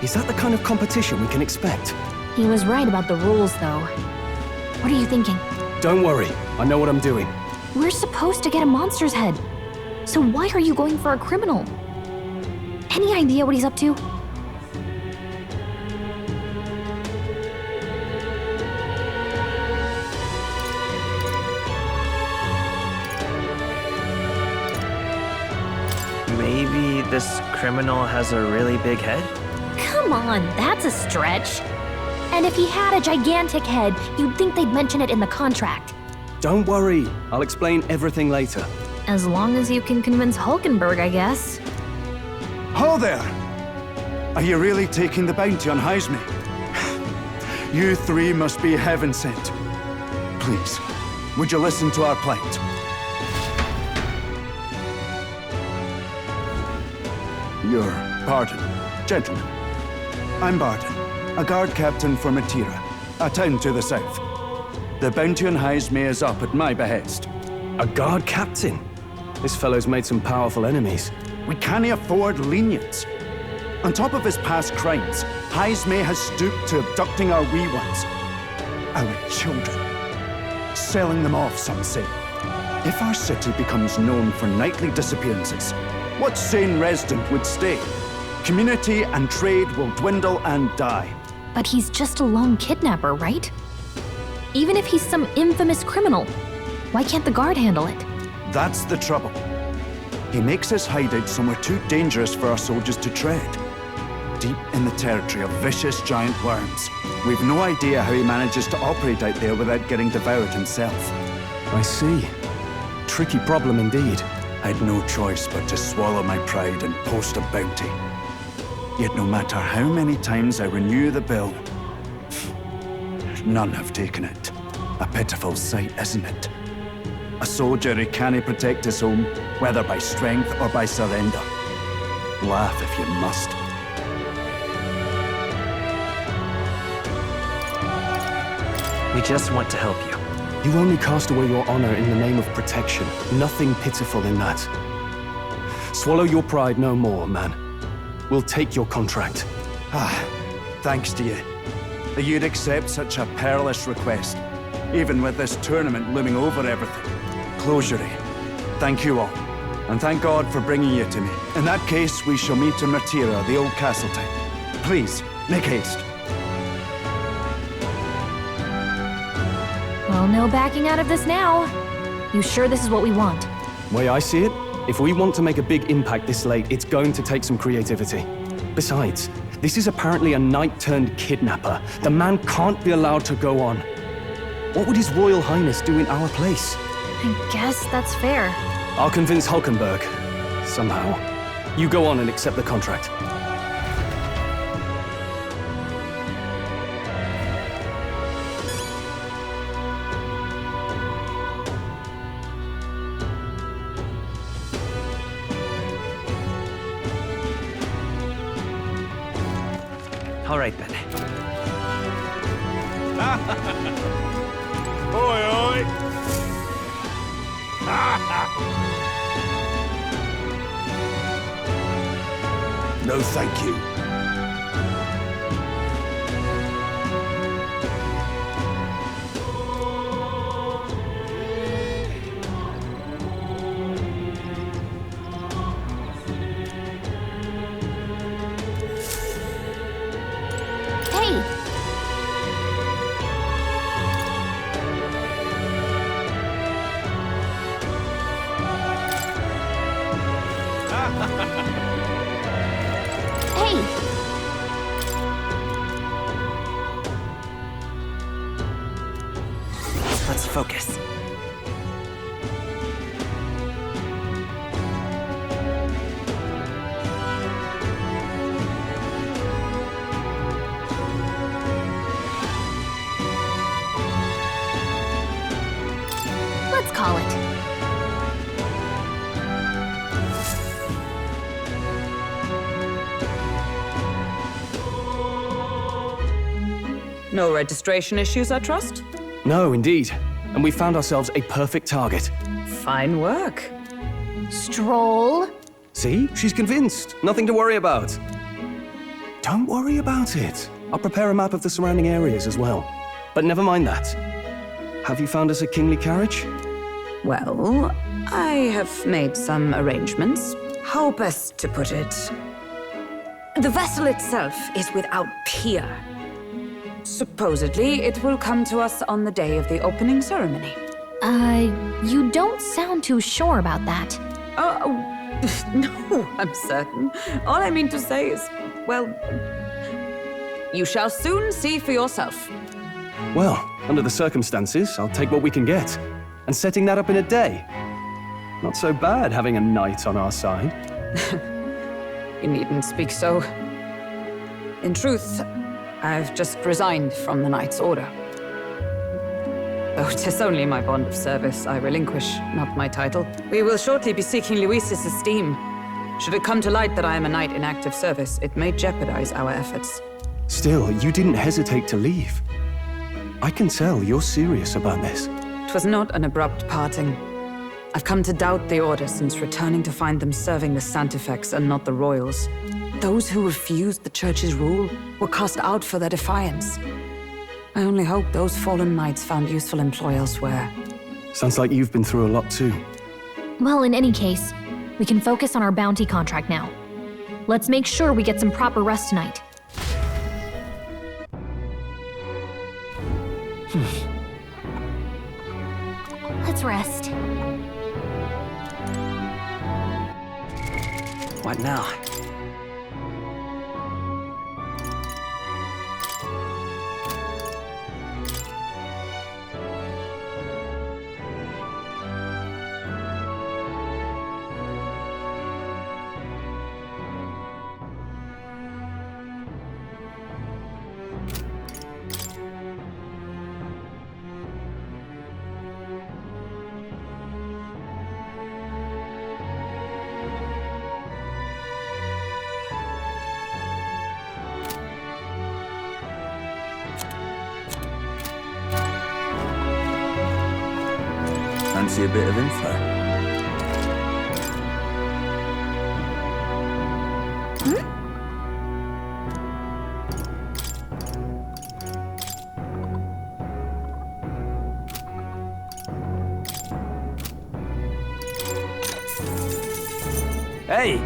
Is that the kind of competition we can expect? He was right about the rules, though. What are you thinking? Don't worry, I know what I'm doing. We're supposed to get a monster's head. So why are you going for a criminal? Any idea what he's up to? Maybe this criminal has a really big head? Come on, that's a stretch. And if he had a gigantic head, you'd think they'd mention it in the contract. Don't worry, I'll explain everything later. As long as you can convince Hulkenberg, I guess. Ho there! Are you really taking the bounty on Heisme? You three must be heaven sent. Please, would you listen to our plight? Your pardon, gentlemen. I'm Barton, a guard captain for Matira, a town to the south. The bounty on Heisme is up at my behest. A guard captain? This fellow's made some powerful enemies. We can't afford lenience. On top of his past crimes, Heisme has stooped to abducting our wee ones. Our children. Selling them off, some say. If our city becomes known for nightly disappearances, what sane resident would stay? Community and trade will dwindle and die. But he's just a lone kidnapper, right? Even if he's some infamous criminal, why can't the guard handle it? That's the trouble. He makes his hideout somewhere too dangerous for our soldiers to tread. Deep in the territory of vicious giant worms. We've no idea how he manages to operate out there without getting devoured himself. I see. Tricky problem indeed. I'd no choice but to swallow my pride and post a bounty. Yet no matter how many times I renew the bill, none have taken it. A pitiful sight, isn't it? A soldier who can't protect his home, whether by strength or by surrender. Laugh if you must. We just want to help you. You only cast away your honor in the name of protection. Nothing pitiful in that. Swallow your pride no more, man. We'll take your contract. Thanks to you. That you'd accept such a perilous request, even with this tournament looming over everything. Closure. Thank you all, and thank God for bringing you to me. In that case, we shall meet in Matira, the old castle town. Please, make haste. Well, no backing out of this now. You sure this is what we want? Way I see it, if we want to make a big impact this late, it's going to take some creativity. Besides, this is apparently a knight-turned-kidnapper. The man can't be allowed to go on. What would His Royal Highness do in our place? I guess that's fair. I'll convince Hulkenberg. Somehow. You go on and accept the contract. All right, then. Oi, oi! No, thank you. Hey! Hey! Let's focus. Let's call it. No registration issues, I trust? No, indeed. And we found ourselves a perfect target. Fine work. Stroll. See? She's convinced. Nothing to worry about. Don't worry about it. I'll prepare a map of the surrounding areas as well. But never mind that. Have you found us a kingly carriage? Well, I have made some arrangements. How best to put it? The vessel itself is without peer. Supposedly, it will come to us on the day of the opening ceremony. You don't sound too sure about that. Oh, no, I'm certain. All I mean to say is, well, you shall soon see for yourself. Well, under the circumstances, I'll take what we can get. And setting that up in a day. Not so bad having a knight on our side. You needn't speak so. In truth, I've just resigned from the Knight's Order. Though 'tis only my bond of service I relinquish, not my title. We will shortly be seeking Luis's esteem. Should it come to light that I am a knight in active service, it may jeopardize our efforts. Still, you didn't hesitate to leave. I can tell you're serious about this. It was not an abrupt parting. I've come to doubt the Order since returning to find them serving the Santifex and not the Royals. Those who refused the Church's rule were cast out for their defiance. I only hope those fallen knights found useful employ elsewhere. Sounds like you've been through a lot too. Well, in any case, we can focus on our bounty contract now. Let's make sure we get some proper rest tonight. Let's rest. What now? Fancy a bit of info? Hey!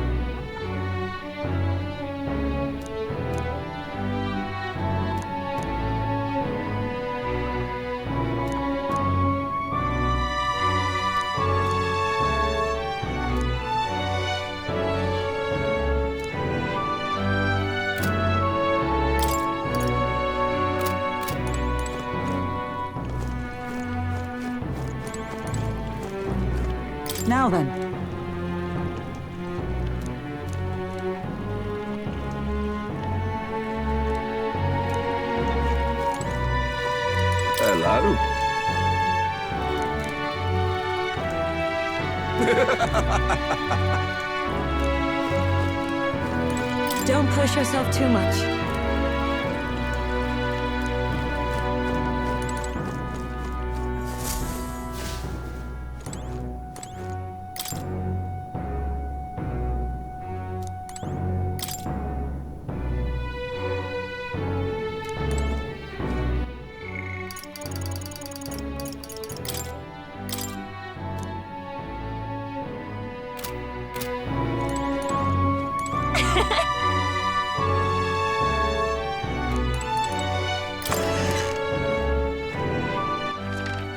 Now then. Hello. Don't push yourself too much.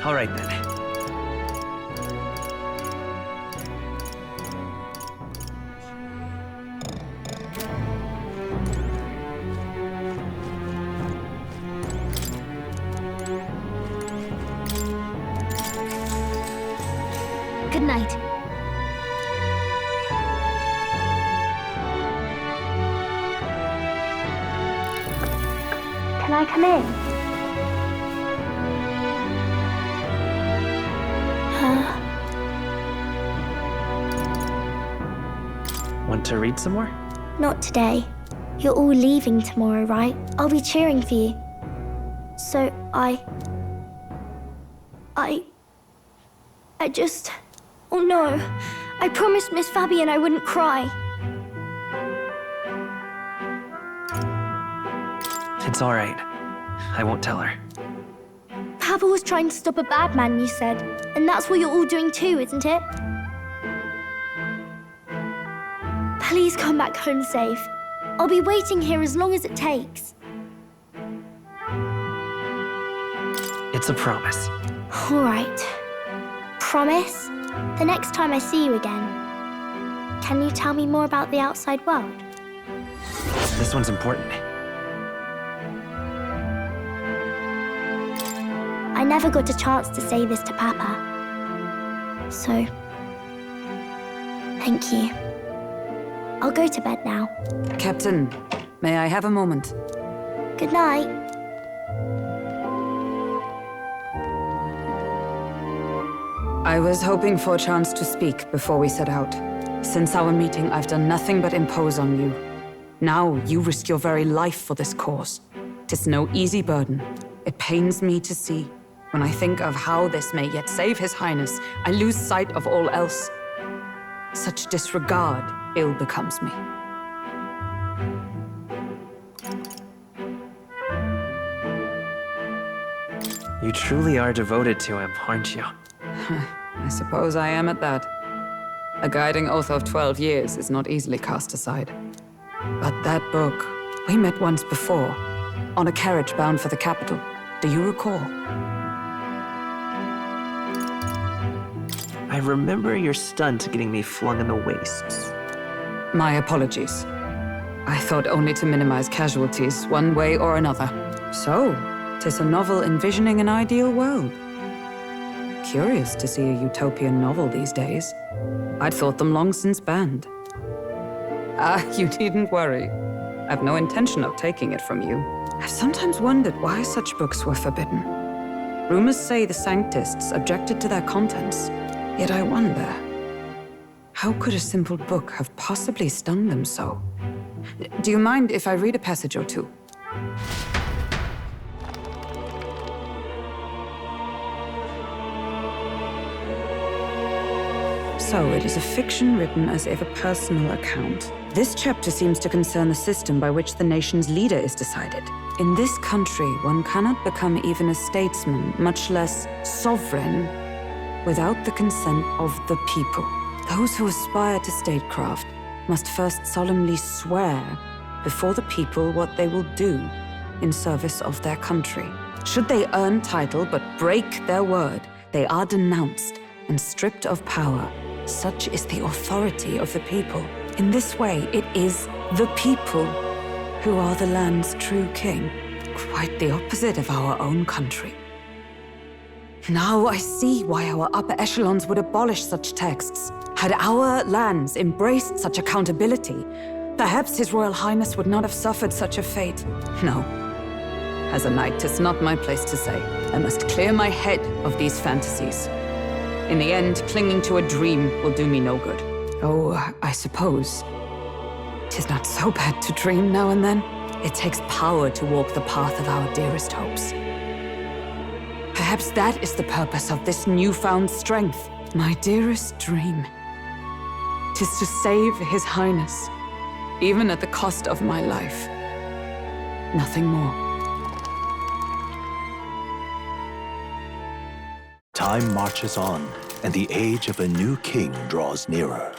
All right then. Good night. Can I come in? Want to read some more? Not today. You're all leaving tomorrow, right? I'll be cheering for you. So I just... Oh no. I promised Miss Fabian I wouldn't cry. It's all right. I won't tell her. Papa was trying to stop a bad man, you said. And that's what you're all doing too, isn't it? Please come back home safe. I'll be waiting here as long as it takes. It's a promise. All right. Promise? The next time I see you again, can you tell me more about the outside world? This one's important. I never got a chance to say this to Papa. So, thank you. I'll go to bed now. Captain, may I have a moment? Good night. I was hoping for a chance to speak before we set out. Since our meeting, I've done nothing but impose on you. Now you risk your very life for this cause. 'Tis no easy burden. It pains me to see. When I think of how this may yet save His Highness, I lose sight of all else. Such disregard ill becomes me. You truly are devoted to him, aren't you? I suppose I am at that. A guiding oath of 12 years is not easily cast aside. But that book, we met once before, on a carriage bound for the capital. Do you recall? I remember your stunt getting me flung in the wastes. My apologies. I thought only to minimize casualties, one way or another. So, 'tis a novel envisioning an ideal world. Curious to see a utopian novel these days. I'd thought them long since banned. You needn't worry. I've no intention of taking it from you. I've sometimes wondered why such books were forbidden. Rumors say the Sanctists objected to their contents. Yet I wonder, how could a simple book have possibly stung them so? Do you mind if I read a passage or two? So it is a fiction written as if a personal account. This chapter seems to concern the system by which the nation's leader is decided. In this country, one cannot become even a statesman, much less sovereign, without the consent of the people. Those who aspire to statecraft must first solemnly swear before the people what they will do in service of their country. Should they earn title but break their word, they are denounced and stripped of power. Such is the authority of the people. In this way, it is the people who are the land's true king. Quite the opposite of our own country. Now I see why our upper echelons would abolish such texts. Had our lands embraced such accountability, perhaps His Royal Highness would not have suffered such a fate. No. As a knight, 'tis not my place to say. I must clear my head of these fantasies. In the end, clinging to a dream will do me no good. Oh, I suppose 'tis not so bad to dream now and then. It takes power to walk the path of our dearest hopes. Perhaps that is the purpose of this newfound strength. My dearest dream. 'Tis to save His Highness, even at the cost of my life. Nothing more. Time marches on, and the age of a new king draws nearer.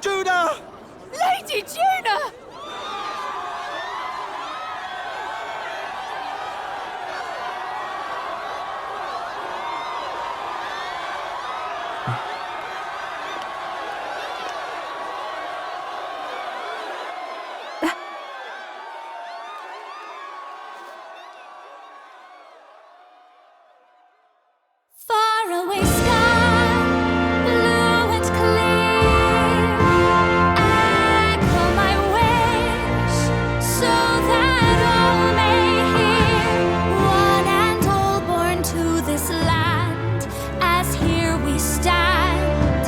Judah! Lady Judah! Far away sky, blue and clear. Echo my wish, so that all may hear. One and all born to this land, as here we stand.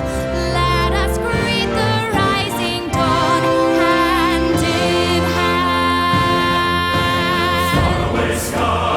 Let us greet the rising dawn, hand in hand. Far away sky.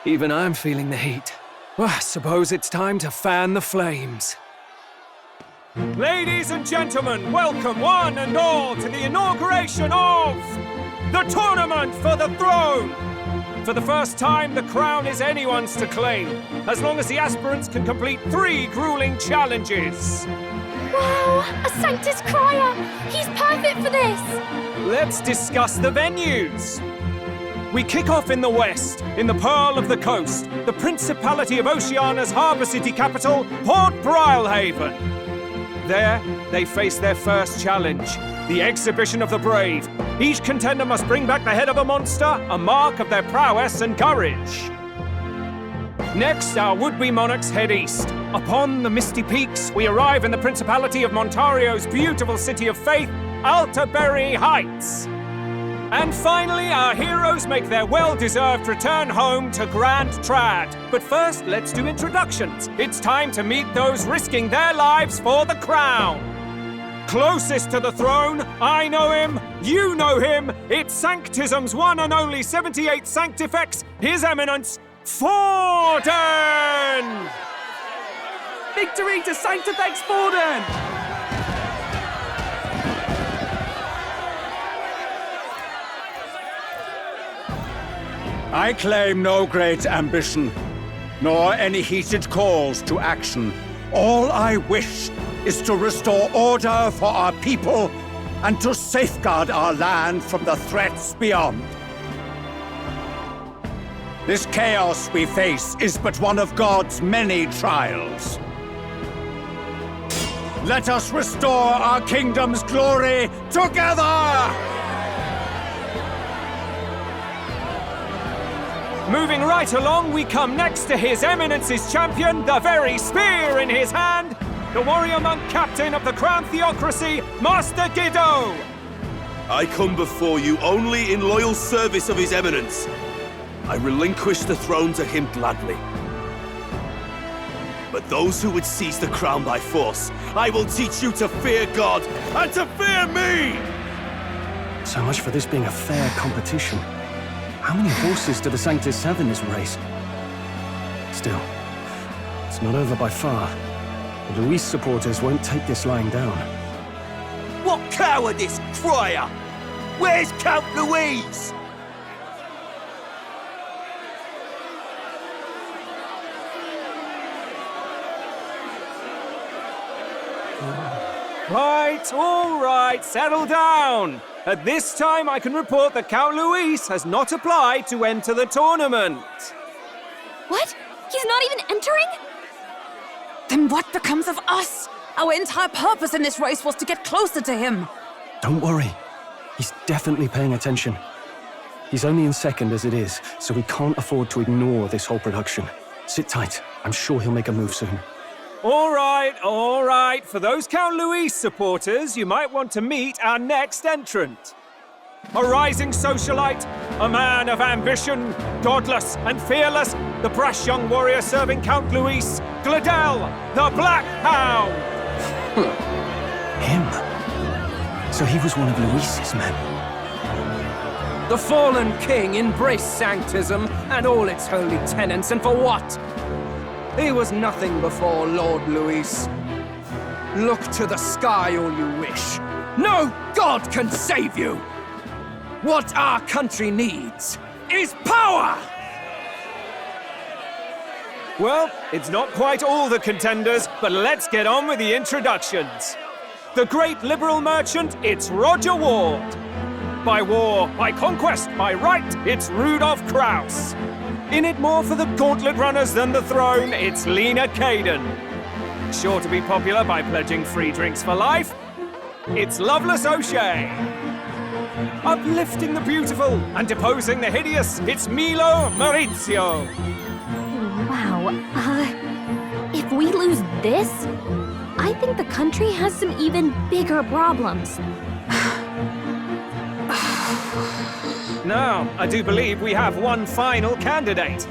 Even I'm feeling the heat. Well, I suppose it's time to fan the flames. Ladies and gentlemen, welcome one and all to the inauguration of the Tournament for the Throne! For the first time, the crown is anyone's to claim, as long as the aspirants can complete 3 grueling challenges. Wow, a Sanctus Crier! He's perfect for this! Let's discuss the venues. We kick off in the west, in the Pearl of the Coast, the Principality of Oceania's harbour city capital, Port Brilehaven. There, they face their first challenge, the Exhibition of the Brave. Each contender must bring back the head of a monster, a mark of their prowess and courage. Next, our would-be monarchs head east. Upon the misty peaks, we arrive in the Principality of Montario's beautiful city of faith, Altaberry Heights. And finally, our heroes make their well-deserved return home to Grand Trad. But first, let's do introductions. It's time to meet those risking their lives for the crown. Closest to the throne, I know him, you know him. It's Sanctism's one and only 78 Sanctifex, His Eminence, Forden! Victory to Sanctifex Forden! I claim no great ambition, nor any heated calls to action. All I wish is to restore order for our people and to safeguard our land from the threats beyond. This chaos we face is but one of God's many trials. Let us restore our kingdom's glory together! Moving right along, we come next to His Eminence's champion, the very spear in his hand, the warrior monk captain of the Crown Theocracy, Master Giddo! I come before you only in loyal service of His Eminence. I relinquish the throne to him gladly. But those who would seize the crown by force, I will teach you to fear God and to fear me! So much for this being a fair competition. How many horses do the Sanctus have in this race? Still, it's not over by far. The Luis supporters won't take this lying down. What cowardice, Crier! Where's Count Louise? Right, all right, settle down. At this time, I can report that Count Luis has not applied to enter the tournament. What? He's not even entering? Then what becomes of us? Our entire purpose in this race was to get closer to him. Don't worry. He's definitely paying attention. He's only in second as it is, so we can't afford to ignore this whole production. Sit tight. I'm sure he'll make a move soon. All right. For those Count Luis supporters, you might want to meet our next entrant. A rising socialite, a man of ambition, godless and fearless, the brash young warrior serving Count Luis, Gladel, the Black Hound! Him? So he was one of Luis's men. The fallen king embraced sanctism and all its holy tenets, and for what? He was nothing before Lord Luis. Look to the sky all you wish. No god can save you! What our country needs is power! Well, it's not quite all the contenders, but let's get on with the introductions. The great liberal merchant, it's Roger Ward. By war, by conquest, by right, it's Rudolph Kraus. In it more for the gauntlet runners than the throne, it's Lena Caden. Sure to be popular by pledging free drinks for life, it's Loveless O'Shea. Uplifting the beautiful and deposing the hideous, it's Milo Maurizio. Wow, if we lose this, I think the country has some even bigger problems. Now, I do believe we have one final candidate.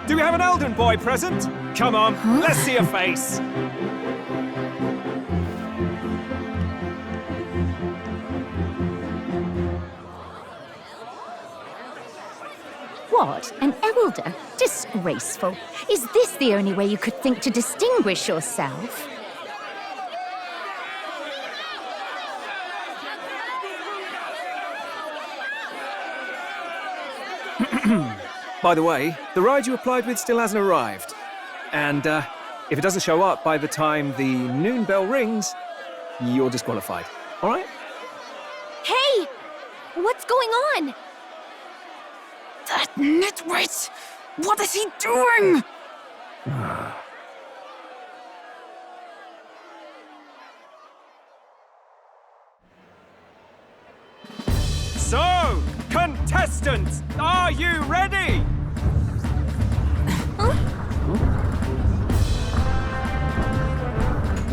Do we have an Elden boy present? Come on, let's see a face. What? An elder? Disgraceful. Is this the only way you could think to distinguish yourself? By the way, the ride you applied with still hasn't arrived. And if it doesn't show up by the time the noon bell rings, you're disqualified. All right? Hey! What's going on? That nitwit! What is he doing? So, contestants, are you ready?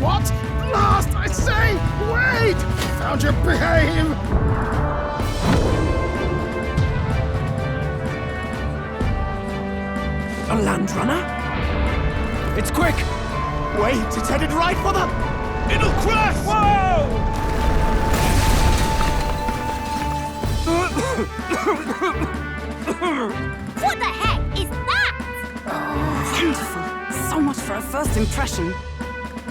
What? Last, I say! Wait! Found your behave! A land runner? It's quick! Wait, it's headed right for the... It'll crash! Whoa! What the heck is that? Wonderful. So much for a first impression.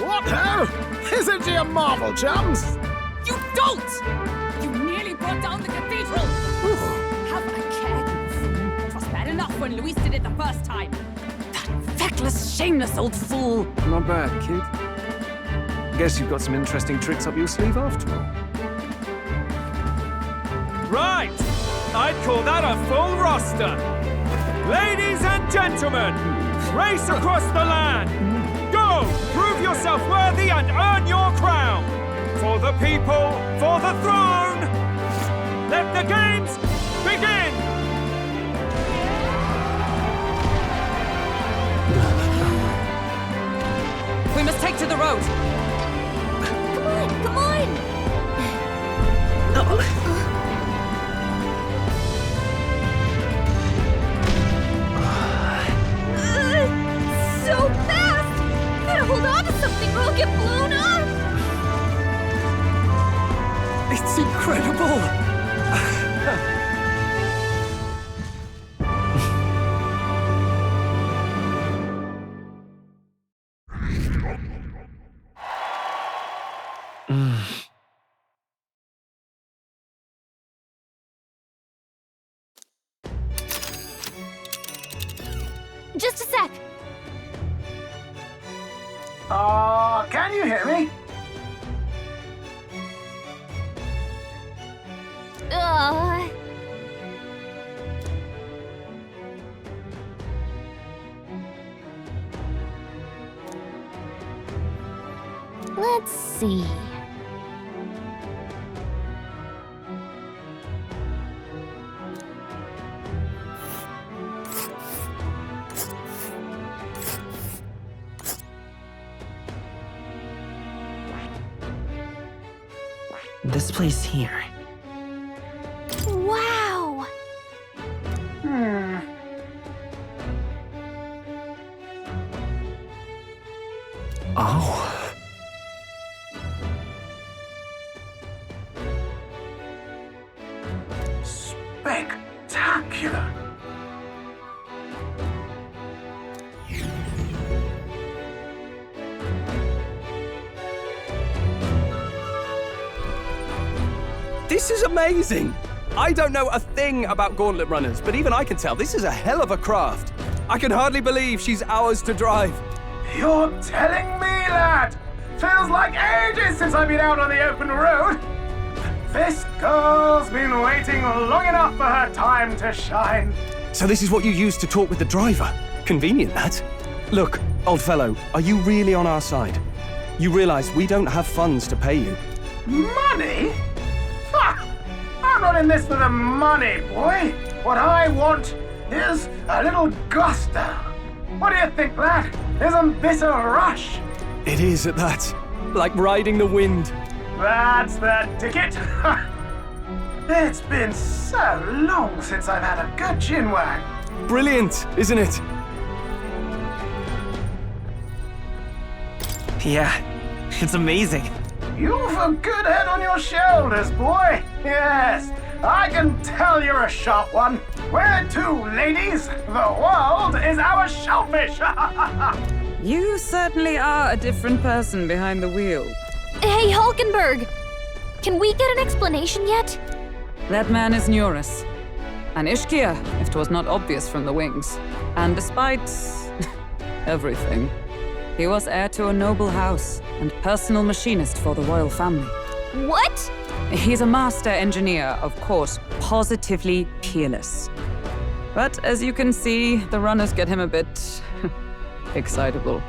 What hell? Isn't he a marvel, chums? You don't! You nearly brought down the cathedral! Have a care, you fool. It was bad enough when Luis did it the first time. That feckless, shameless old fool! Not bad, kid. Guess you've got some interesting tricks up your sleeve after all. Right! I'd call that a full roster. Ladies and gentlemen, race across the land. Go! Prove yourself worthy and earn your crown. For the people, for the throne. Let the games begin! We must take to the road. Come on! So fast! Gotta hold on to something or I'll get blown up! It's incredible! Just a sec! Can you hear me? Let's see. This place here. Wow! Oh. Spectacular. This is amazing! I don't know a thing about gauntlet runners, but even I can tell this is a hell of a craft. I can hardly believe she's ours to drive. You're telling me, lad? Feels like ages since I've been out on the open road. This girl's been waiting long enough for her time to shine. So this is what you use to talk with the driver? Convenient, that. Look, old fellow, are you really on our side? You realize we don't have funds to pay you. Money? Ha! I'm not in this for the money, boy. What I want is a little gusto. What do you think, lad? Isn't this a rush? It is at that. Like riding the wind. That's the ticket. It's been so long since I've had a good chinwag. Brilliant, isn't it? Yeah, it's amazing. You've a good head on your shoulders, boy. Yes, I can tell you're a sharp one. Where to, ladies? The world is our shellfish. You certainly are a different person behind the wheel. Hey, Hulkenberg! Can we get an explanation yet? That man is Neurus. An Ishkia, if 'twas not obvious from the wings. And despite everything, he was heir to a noble house and personal machinist for the royal family. What? He's a master engineer, of course, positively peerless. But as you can see, the runners get him a bit excitable.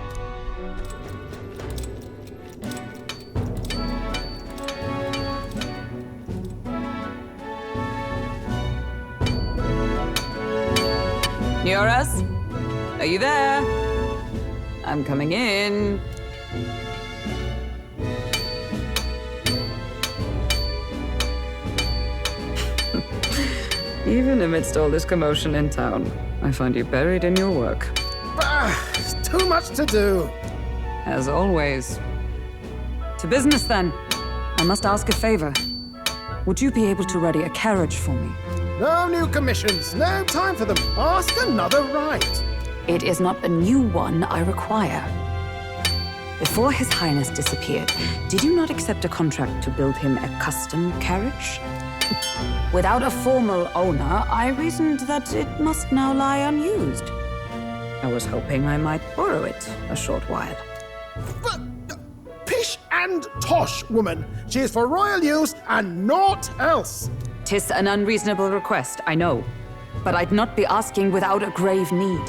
Neurus? Are you there? I'm coming in. Even amidst all this commotion in town, I find you buried in your work. Too much to do. As always. To business, then. I must ask a favor. Would you be able to ready a carriage for me? No new commissions. No time for them. Ask another right. It is not a new one I require. Before His Highness disappeared, did you not accept a contract to build him a custom carriage? Without a formal owner, I reasoned that it must now lie unused. I was hoping I might borrow it a short while. Pish and tosh, woman. She is for royal use and naught else. 'Tis an unreasonable request, I know. But I'd not be asking without a grave need.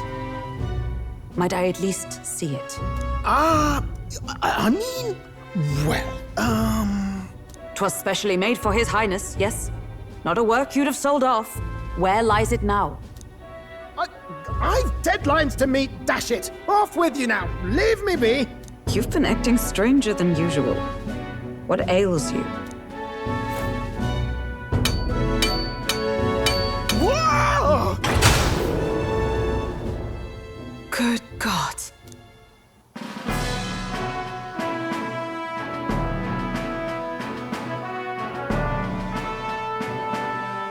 Might I at least see it? I mean, well, 'Twas specially made for His Highness, yes? Not a work you'd have sold off. Where lies it now? I've deadlines to meet, dash it. Off with you now. Leave me be. You've been acting stranger than usual. What ails you? Whoa! Good God.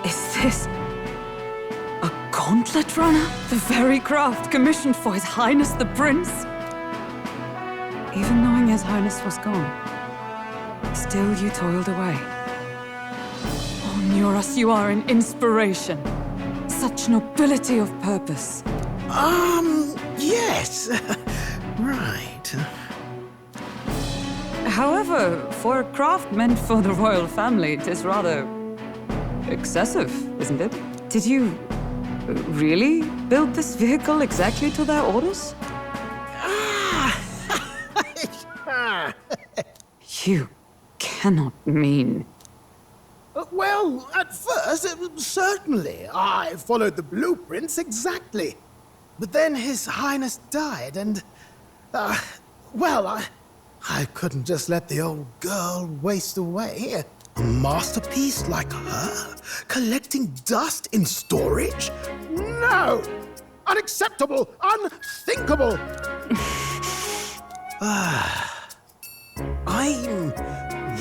Is this a gauntlet runner? The very craft commissioned for His Highness the Prince? Even knowing His Highness was gone, still you toiled away. Oh, Neurus, you are an inspiration. Such nobility of purpose. Yes. Right. However, for a craft meant for the royal family, it is rather excessive, isn't it? Did you really build this vehicle exactly to their orders? You cannot mean... Well, at first, certainly. I followed the blueprints exactly. But then His Highness died, and... well, I couldn't just let the old girl waste away. A masterpiece like her? Collecting dust in storage? No! Unacceptable! Unthinkable! I'm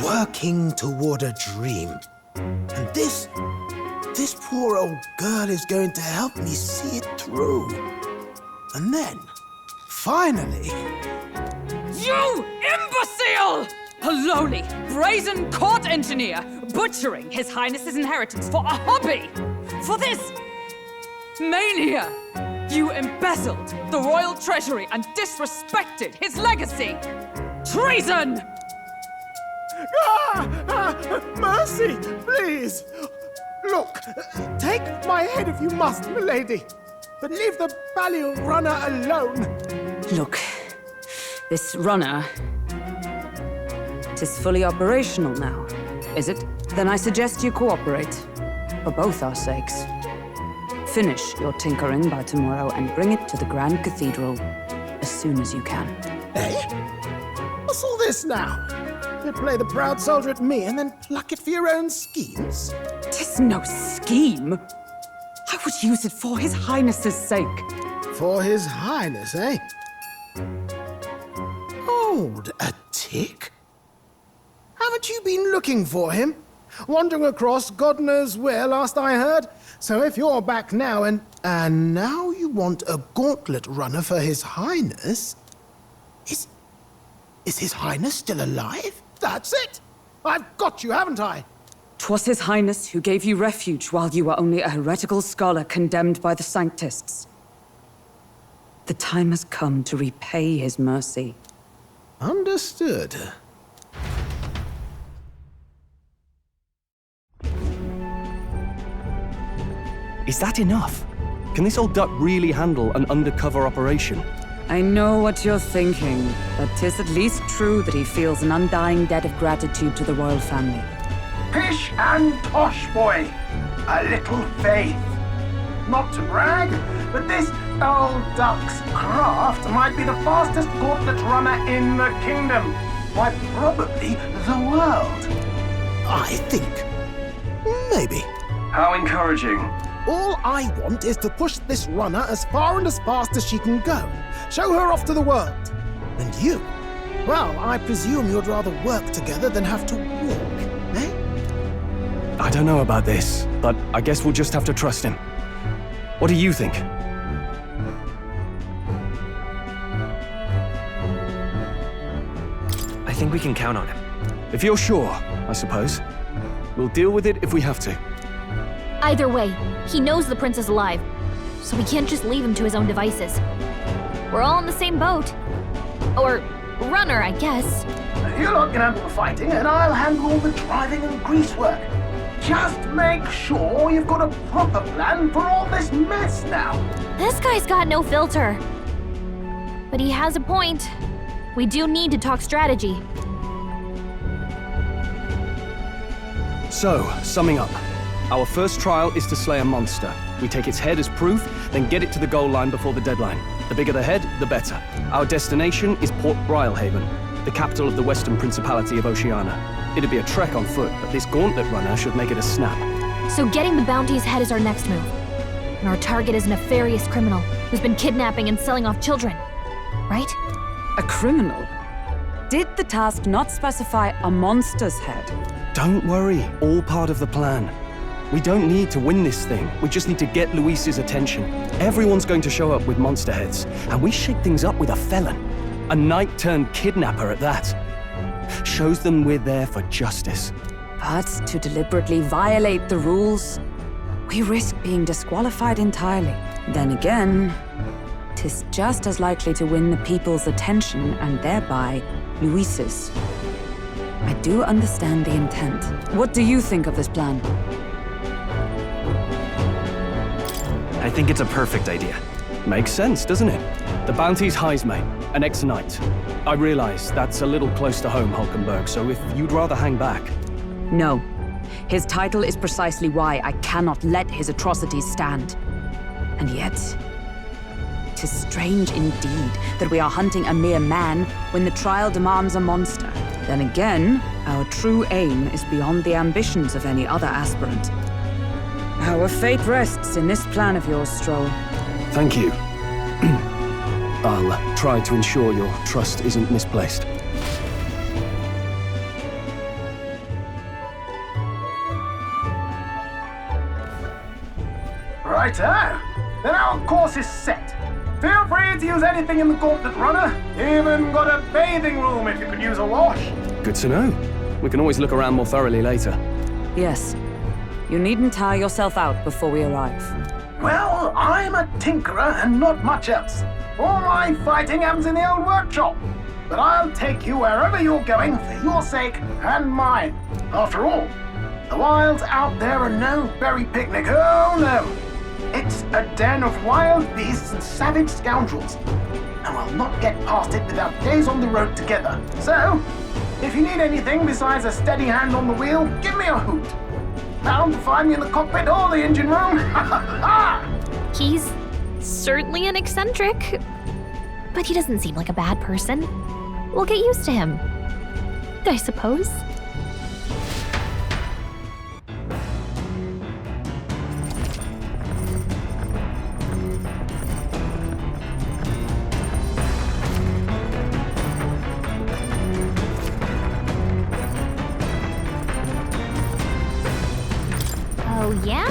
working toward a dream. And this poor old girl is going to help me see it through. And then, finally... You imbecile! A lowly, brazen court engineer butchering His Highness's inheritance for a hobby! For this mania! You embezzled the royal treasury and disrespected his legacy! Treason! Mercy, please! Look, take my head if you must, milady, but leave the Balliol runner alone. Look, this runner... it is fully operational now, is it? Then I suggest you cooperate, for both our sakes. Finish your tinkering by tomorrow and bring it to the Grand Cathedral as soon as you can. Eh? What's all this now? You play the proud soldier at me and then pluck it for your own schemes? 'Tis no scheme. I would use it for His Highness's sake. For His Highness, eh? Hold a tick. Haven't you been looking for him? Wandering across God knows where, last I heard. So if you're back now and now you want a gauntlet runner for His Highness... Is His Highness still alive? That's it! I've got you, haven't I? 'Twas His Highness who gave you refuge while you were only a heretical scholar condemned by the Sanctists. The time has come to repay His mercy. Understood. Is that enough? Can this old duck really handle an undercover operation? I know what you're thinking, but 'tis at least true that he feels an undying debt of gratitude to the royal family. Pish and tosh, boy. A little faith. Not to brag, but this old duck's craft might be the fastest gauntlet runner in the kingdom. Why, probably the world. I think. Maybe. How encouraging. All I want is to push this runner as far and as fast as she can go. Show her off to the world. And you? Well, I presume you'd rather work together than have to walk, eh? I don't know about this, but I guess we'll just have to trust him. What do you think? I think we can count on him. If you're sure, I suppose. We'll deal with it if we have to. Either way, he knows the prince is alive, so we can't just leave him to his own devices. We're all in the same boat. Or runner, I guess. You lot can handle the fighting, and I'll handle all the driving and grease work. Just make sure you've got a proper plan for all this mess now. This guy's got no filter. But he has a point. We do need to talk strategy. So, summing up. Our first trial is to slay a monster. We take its head as proof, then get it to the goal line before the deadline. The bigger the head, the better. Our destination is Port Brylehaven, the capital of the Western Principality of Oceania. It'd be a trek on foot, but this gauntlet runner should make it a snap. So getting the bounty's head is our next move. And our target is a nefarious criminal who's been kidnapping and selling off children. Right? A criminal? Did the task not specify a monster's head? Don't worry, all part of the plan. We don't need to win this thing. We just need to get Luis's attention. Everyone's going to show up with monster heads, and we shake things up with a felon. A knight-turned-kidnapper at that. Shows them we're there for justice. But to deliberately violate the rules, we risk being disqualified entirely. Then again, 'tis just as likely to win the people's attention and thereby Luis's. I do understand the intent. What do you think of this plan? I think it's a perfect idea. Makes sense, doesn't it? The bounty's Heisme. an ex-knight. I realize that's a little close to home, Hulkenberg, so if you'd rather hang back... No. His title is precisely why I cannot let his atrocities stand. And yet... 'tis strange indeed that we are hunting a mere man when the trial demands a monster. Then again, our true aim is beyond the ambitions of any other aspirant. Our fate rests in this plan of yours, Stroll. Thank you. I'll try to ensure your trust isn't misplaced. Righto! Then our course is set. Feel free to use anything in the Gauntlet Runner. Even got a bathing room if you could use a wash. Good to know. We can always look around more thoroughly later. Yes. You needn't tire yourself out before we arrive. Well, I'm a tinkerer and not much else. All my fighting happens in the old workshop. But I'll take you wherever you're going for your sake and mine. After all, the wilds out there are no berry picnic. Oh no! It's a den of wild beasts and savage scoundrels. And we'll not get past it without days on the road together. So, if you need anything besides a steady hand on the wheel, give me a hoot. Bound to find me in the cockpit or the engine room. He's certainly an eccentric, but he doesn't seem like a bad person. We'll get used to him, I suppose. Oh, yeah?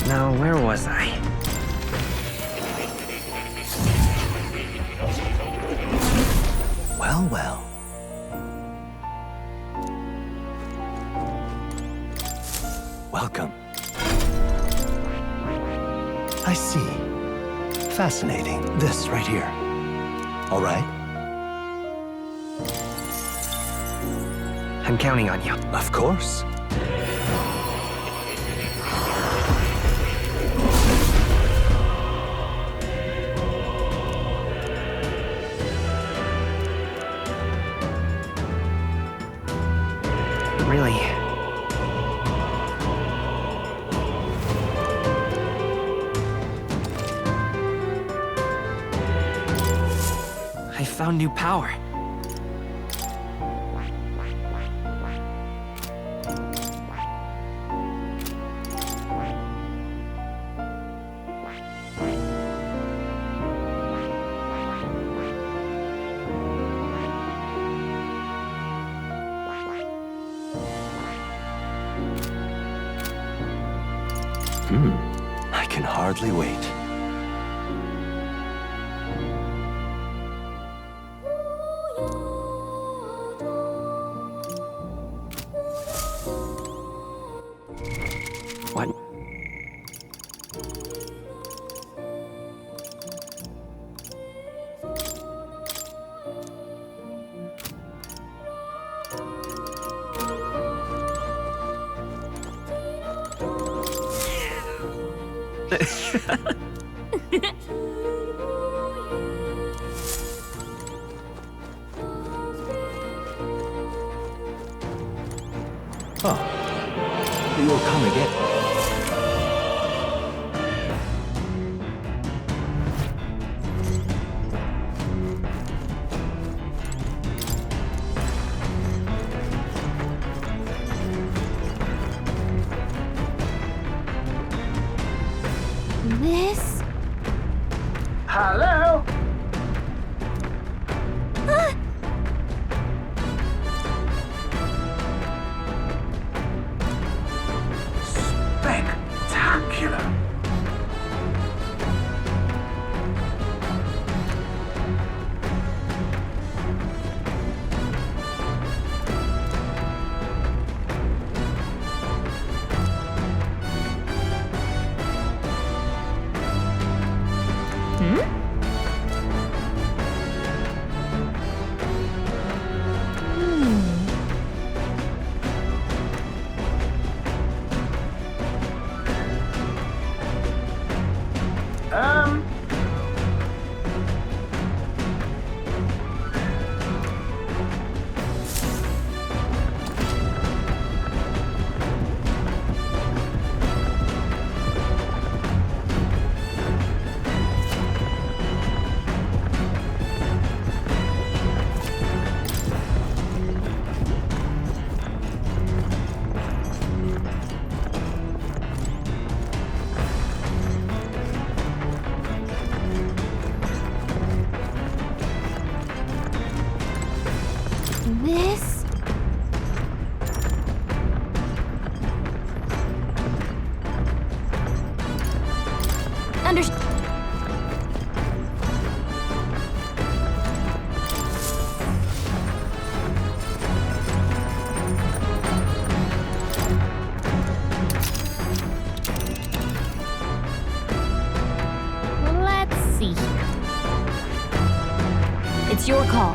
Now, where was I? Well, well. Welcome. I see. Fascinating. This right here. All right? I'm counting on you. Of course. Really? I found new power. I can hardly wait. What? Oh, you'll come again. This? Hello? Spectacular. This? Let's see here. It's your call.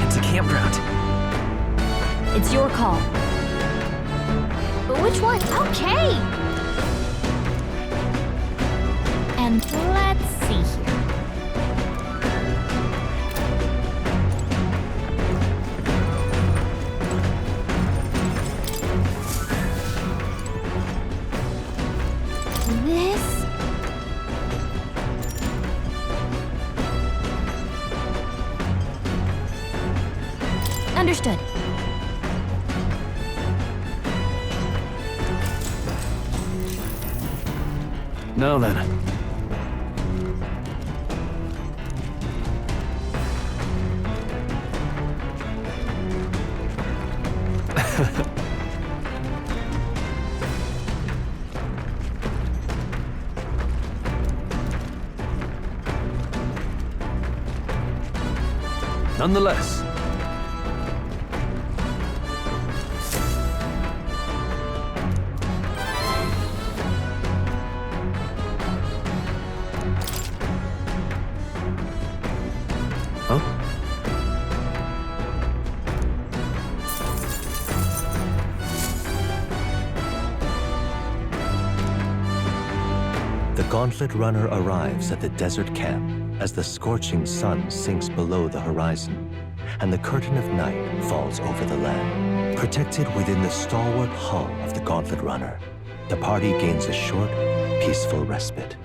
It's a campground. It's your call. But which one? Okay! And let's see here. This? Understood. Now then. Nonetheless. The Gauntlet Runner arrives at the desert camp as the scorching sun sinks below the horizon and the curtain of night falls over the land. Protected within the stalwart hull of the Gauntlet Runner, the party gains a short, peaceful respite.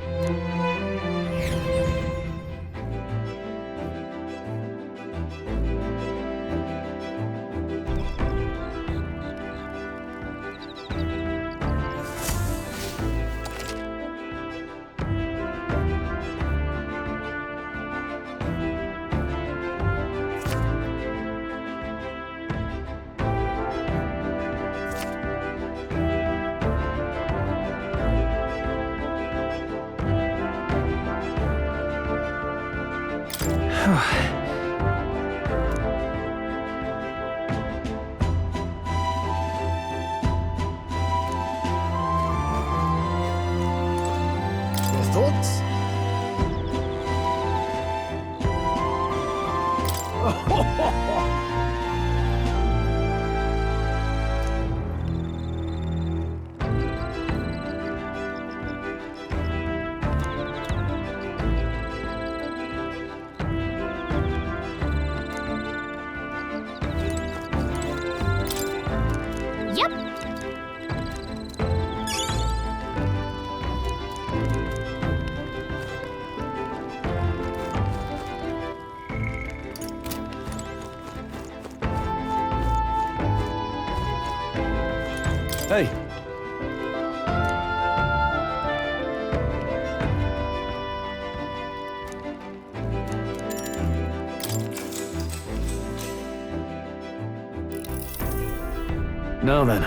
Thoughts? Hey. Now then.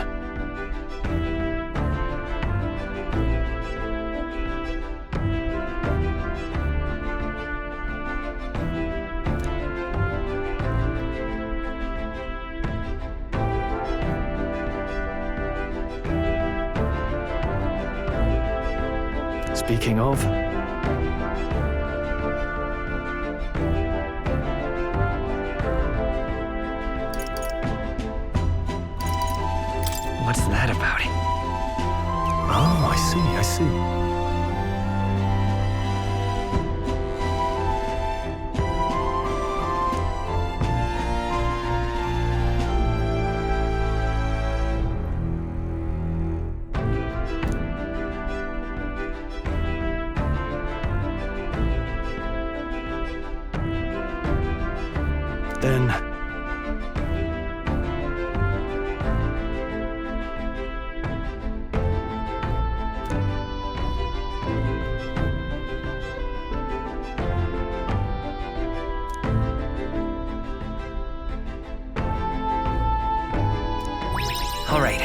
Speaking of... What's that about? Oh, I see. Then... All right.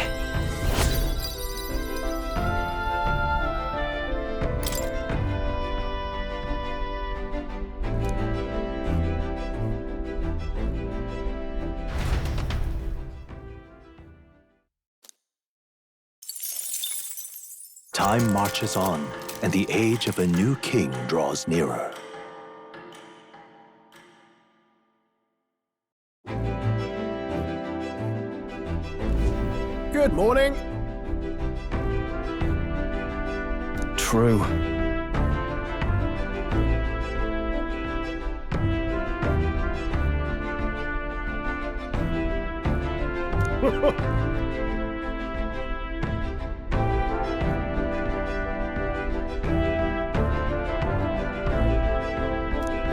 Time marches on, and the age of a new king draws nearer. Good morning. True.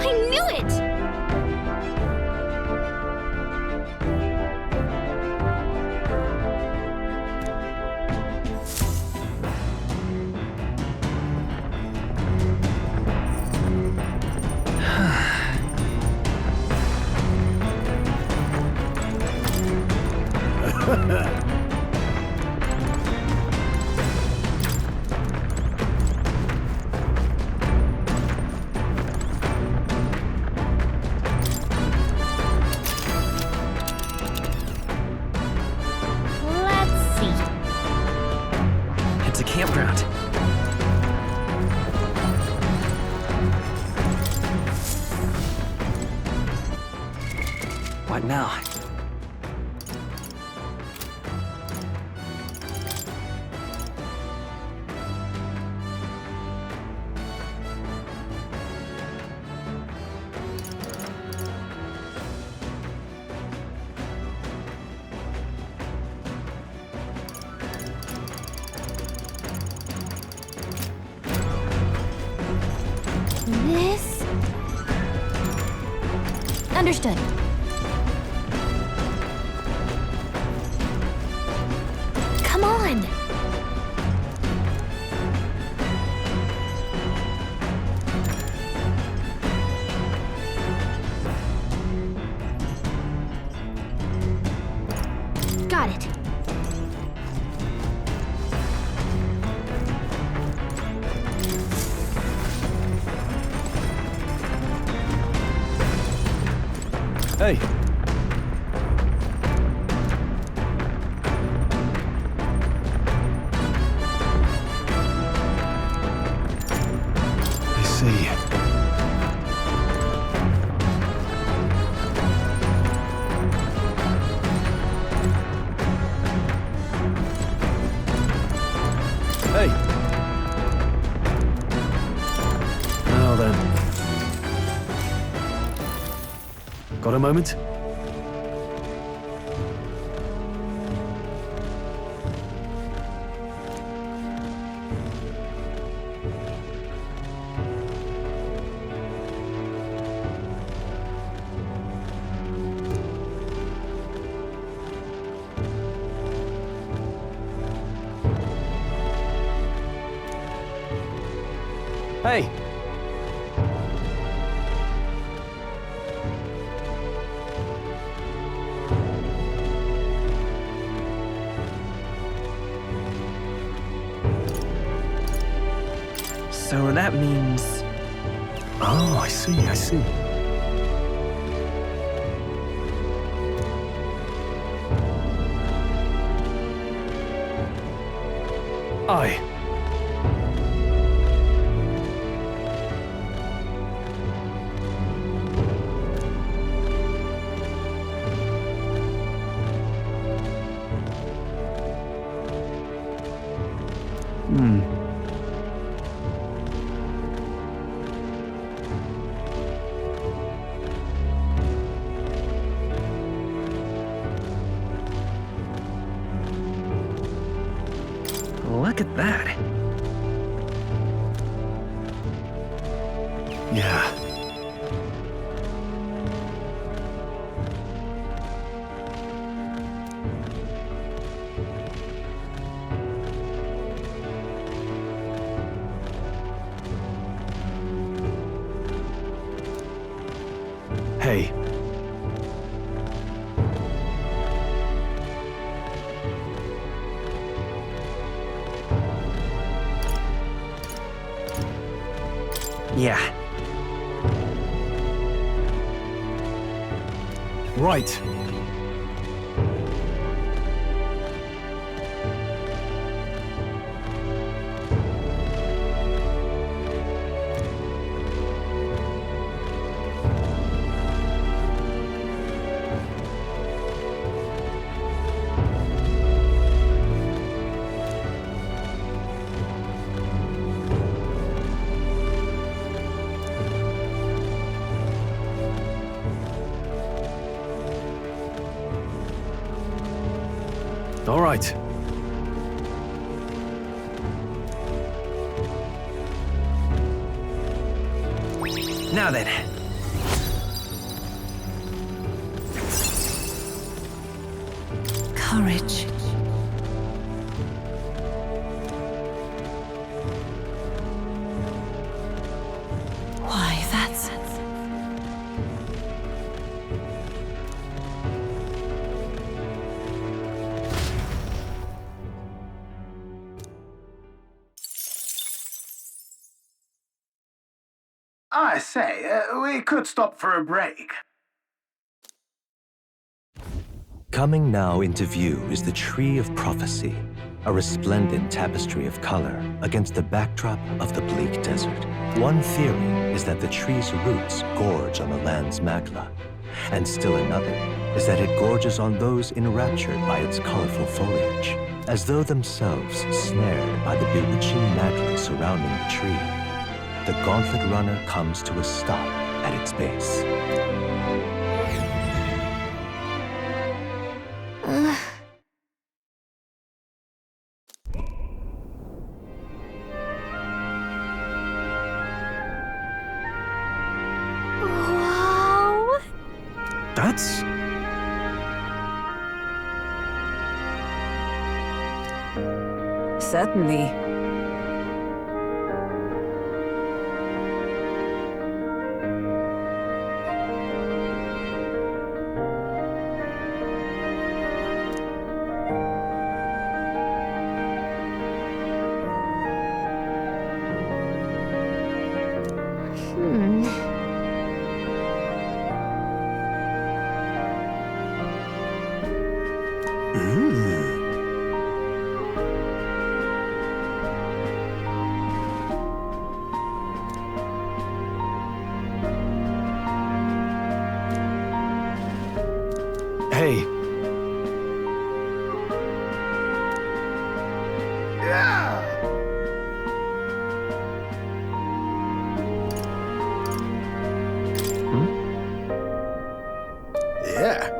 I knew it! Let's see. It's a campground. What now? This... Understood. Come on! Got it. Hey. I see. Hey. Now then. Got a moment? So that means... Oh, I see, I see. Aye. Look at that. Yeah. Hey. Yeah. Right. All right. Now then. Courage. Why, that's... I say, we could stop for a break. Coming now into view is the Tree of Prophecy, a resplendent tapestry of color against the backdrop of the bleak desert. One theory is that the tree's roots gorge on the land's magla, and still another is that it gorges on those enraptured by its colorful foliage, as though themselves snared by the bewitching magla surrounding the tree. The Gauntlet Runner comes to a stop at its base. Wow! That's... Certainly. Hey. Yeah! Yeah.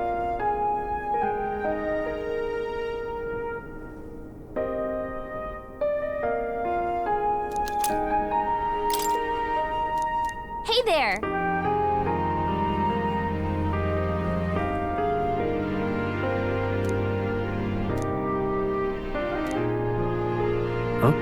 Hey there! Huh?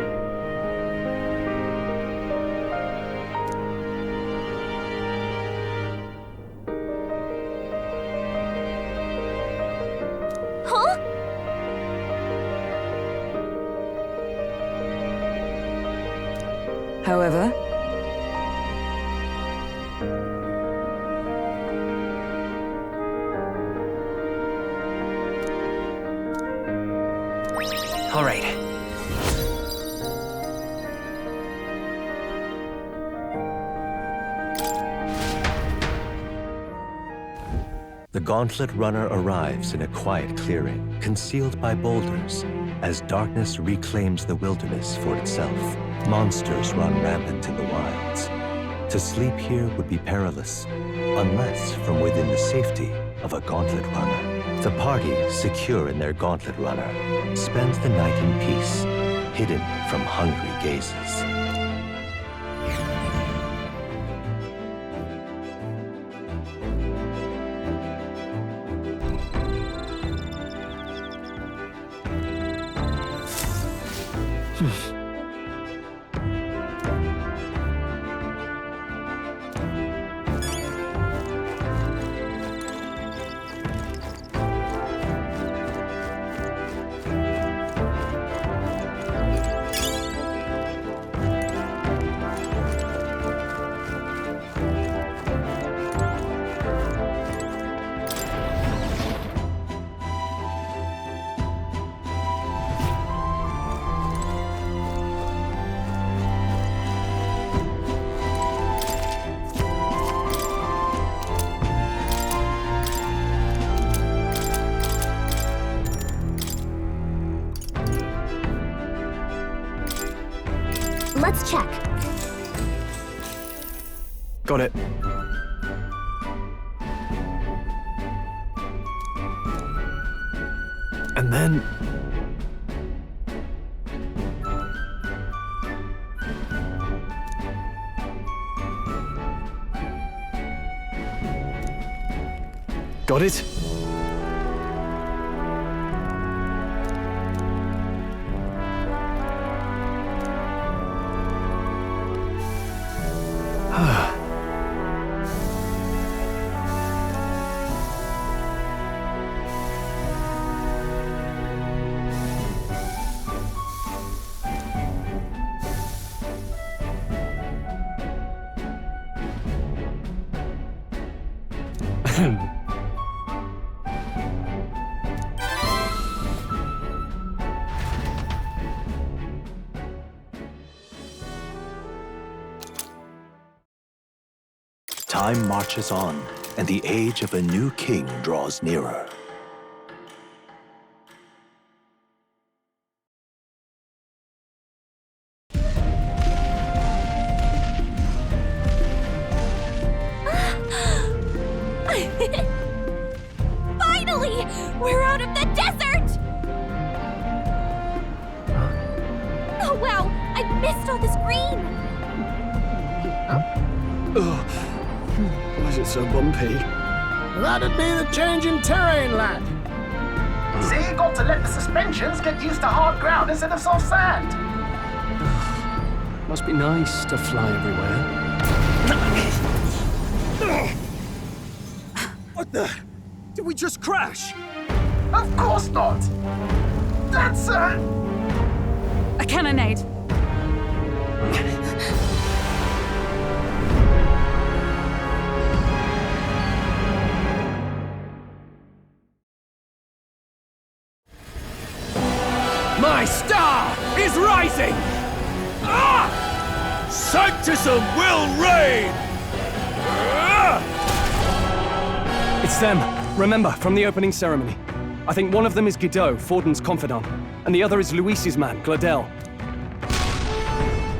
However, all right. The Gauntlet Runner arrives in a quiet clearing, concealed by boulders. As darkness reclaims the wilderness for itself, monsters run rampant in the wilds. To sleep here would be perilous, unless from within the safety of a Gauntlet Runner. The party, secure in their Gauntlet Runner, spends the night in peace, hidden from hungry gazes. Let's check. Got it. And then... Got it? Time marches on, and the age of a new king draws nearer. Finally! We're out of the desert! Oh wow, I missed all this green! Why is it so bumpy? That'd be the change in terrain, lad. See, you got to let the suspensions get used to hard ground instead of soft sand. Must be nice to fly everywhere. What the? Did we just crash? Of course not! That's a cannonade. My star is rising! Ah! Sanctism will reign! It's them. Remember, from the opening ceremony. I think one of them is Guido, Forden's confidant, and the other is Luis's man, Gladel.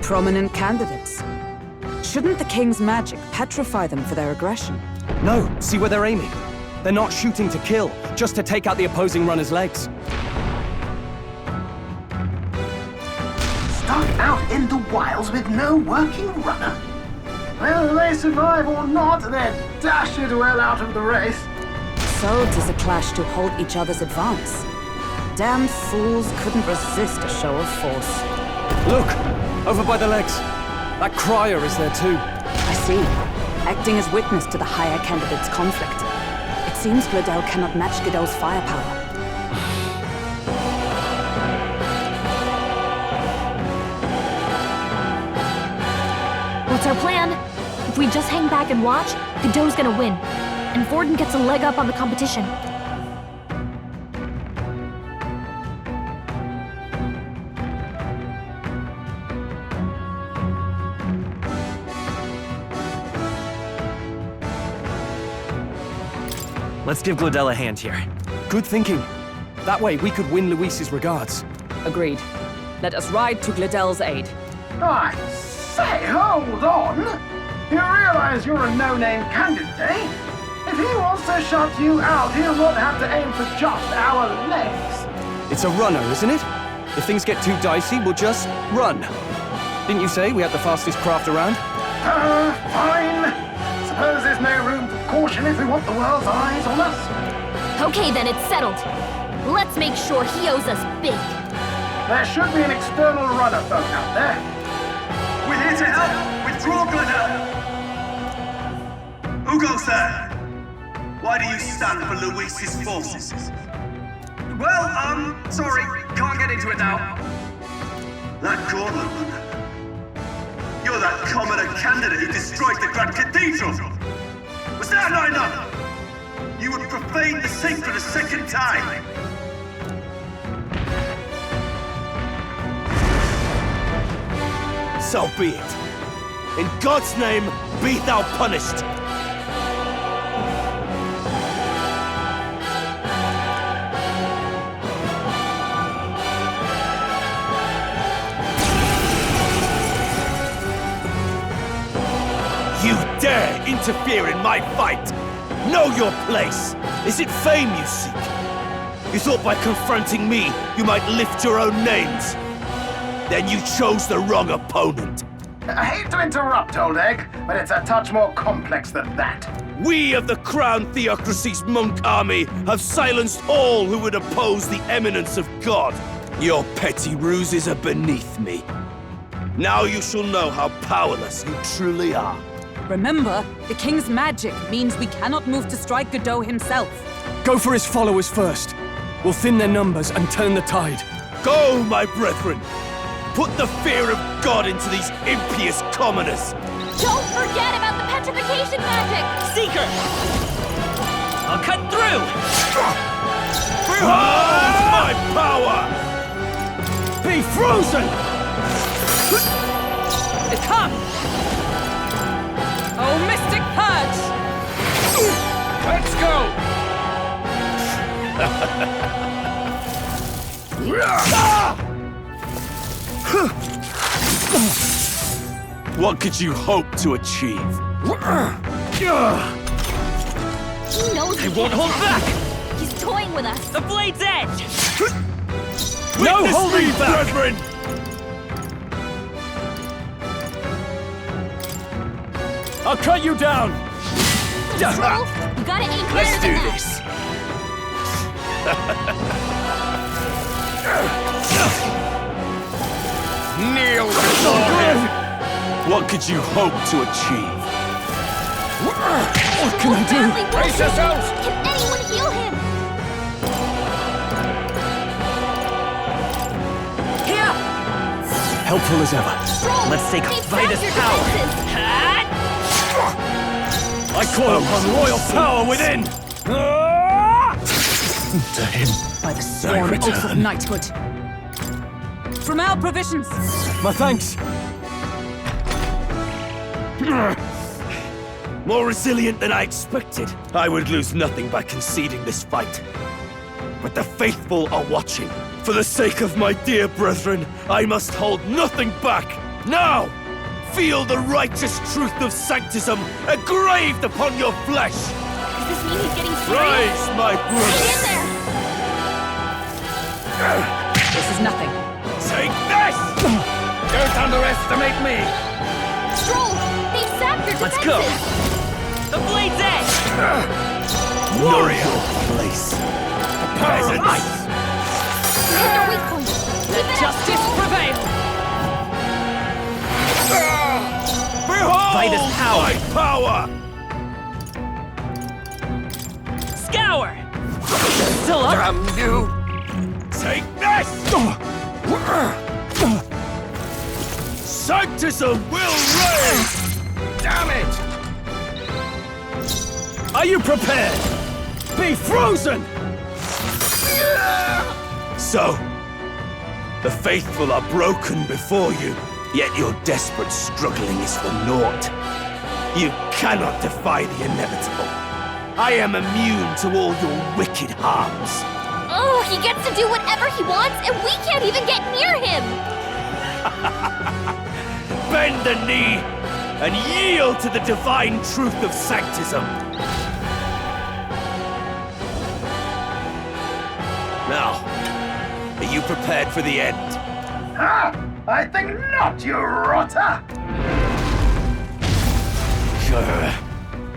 Prominent candidates. Shouldn't the king's magic petrify them for their aggression? No, see where they're aiming. They're not shooting to kill, just to take out the opposing runner's legs. Stuck out in the wilds with no working runner. Whether they survive or not, they're dashed well out of the race. So 'tis a clash to halt each other's advance. Damned fools couldn't resist a show of force. Look! Over by the legs. That crier is there too. I see. Acting as witness to the higher candidate's conflict. It seems Gladel cannot match Guido's firepower. our plan. If we just hang back and watch, Godot's gonna win. And Forden gets a leg up on the competition. Let's give Glodell a hand here. Good thinking. That way we could win Luis's regards. Agreed. Let us ride to Glodell's aid. I say, hold on! You realize you're a no-name candidate, eh? If he wants to shut you out, he'll not have to aim for just our legs. It's a runner, isn't it? If things get too dicey, we'll just run. Didn't you say we had the fastest craft around? Fine. Suppose there's no room for caution if we want the world's eyes on us. Okay then, it's settled. Let's make sure he owes us big. There should be an external runner folk out there. We're here to help. Withdraw, Glodell. Who goes there? Why do you stand for Luis's forces? Well, sorry. Can't get into it now. That Gauntlet Runner. You're that commoner candidate who destroyed the Grand Cathedral. Was that not enough? You would profane the sacred a second time. So be it. In God's name, be thou punished. You dare interfere in my fight! Know your place! Is it fame you seek? You thought by confronting me, you might lift your own names? Then you chose the wrong opponent. I hate to interrupt, Old Egg, but it's a touch more complex than that. We of the Crown Theocracy's monk army have silenced all who would oppose the eminence of God. Your petty ruses are beneath me. Now you shall know how powerless you truly are. Remember, the king's magic means we cannot move to strike Godot himself. Go for his followers first. We'll thin their numbers and turn the tide. Go, my brethren! Put the fear of God into these impious commoners! Don't forget about the petrification magic! Seeker! I'll cut through! Behold my power! Be frozen! Come! Oh, Mystic Purge! Let's go! What could you hope to achieve? He knows I won't hold back! He's toying with us. The blade's edge! No Witness holding me, back, brethren! I'll cut you down! Stroll, you gotta aim higher Let's do than that. this! Kneel before him! What could you hope to achieve? What can I do? Brace yourselves! Can anyone heal him? Here! Helpful as ever. Stroll, Let's take they've Vitus found your power! defenses. I call upon royal power within! To him, By the sworn oath of knighthood. From our provisions. My thanks. More resilient than I expected. I would lose nothing by conceding this fight. But the faithful are watching. For the sake of my dear brethren, I must hold nothing back. Now! Feel the righteous truth of sanctism engraved upon your flesh! Does this mean he's getting serious? Rise, my Hang brothers! in there! This is nothing. Take this! Don't underestimate me! Stroll, they've sapped your Let's defenses. go! The blade's edge! Know your place. Peasants! Hit their weak point. Keep it up, Justice Stroll. prevail! Behold Vitus power. my power! Scour! Still up? Damn you! Take this! Sanctism will reign! Damn it! Are you prepared? Be frozen! So, the faithful are broken before you, yet your desperate struggling is for naught. You cannot defy the inevitable. I am immune to all your wicked harms. Oh, he gets to do whatever he wants, and we can't even get near him! Bend the knee and yield to the divine truth of sanctism. Now, are you prepared for the end? Ah! I think not, you rotter!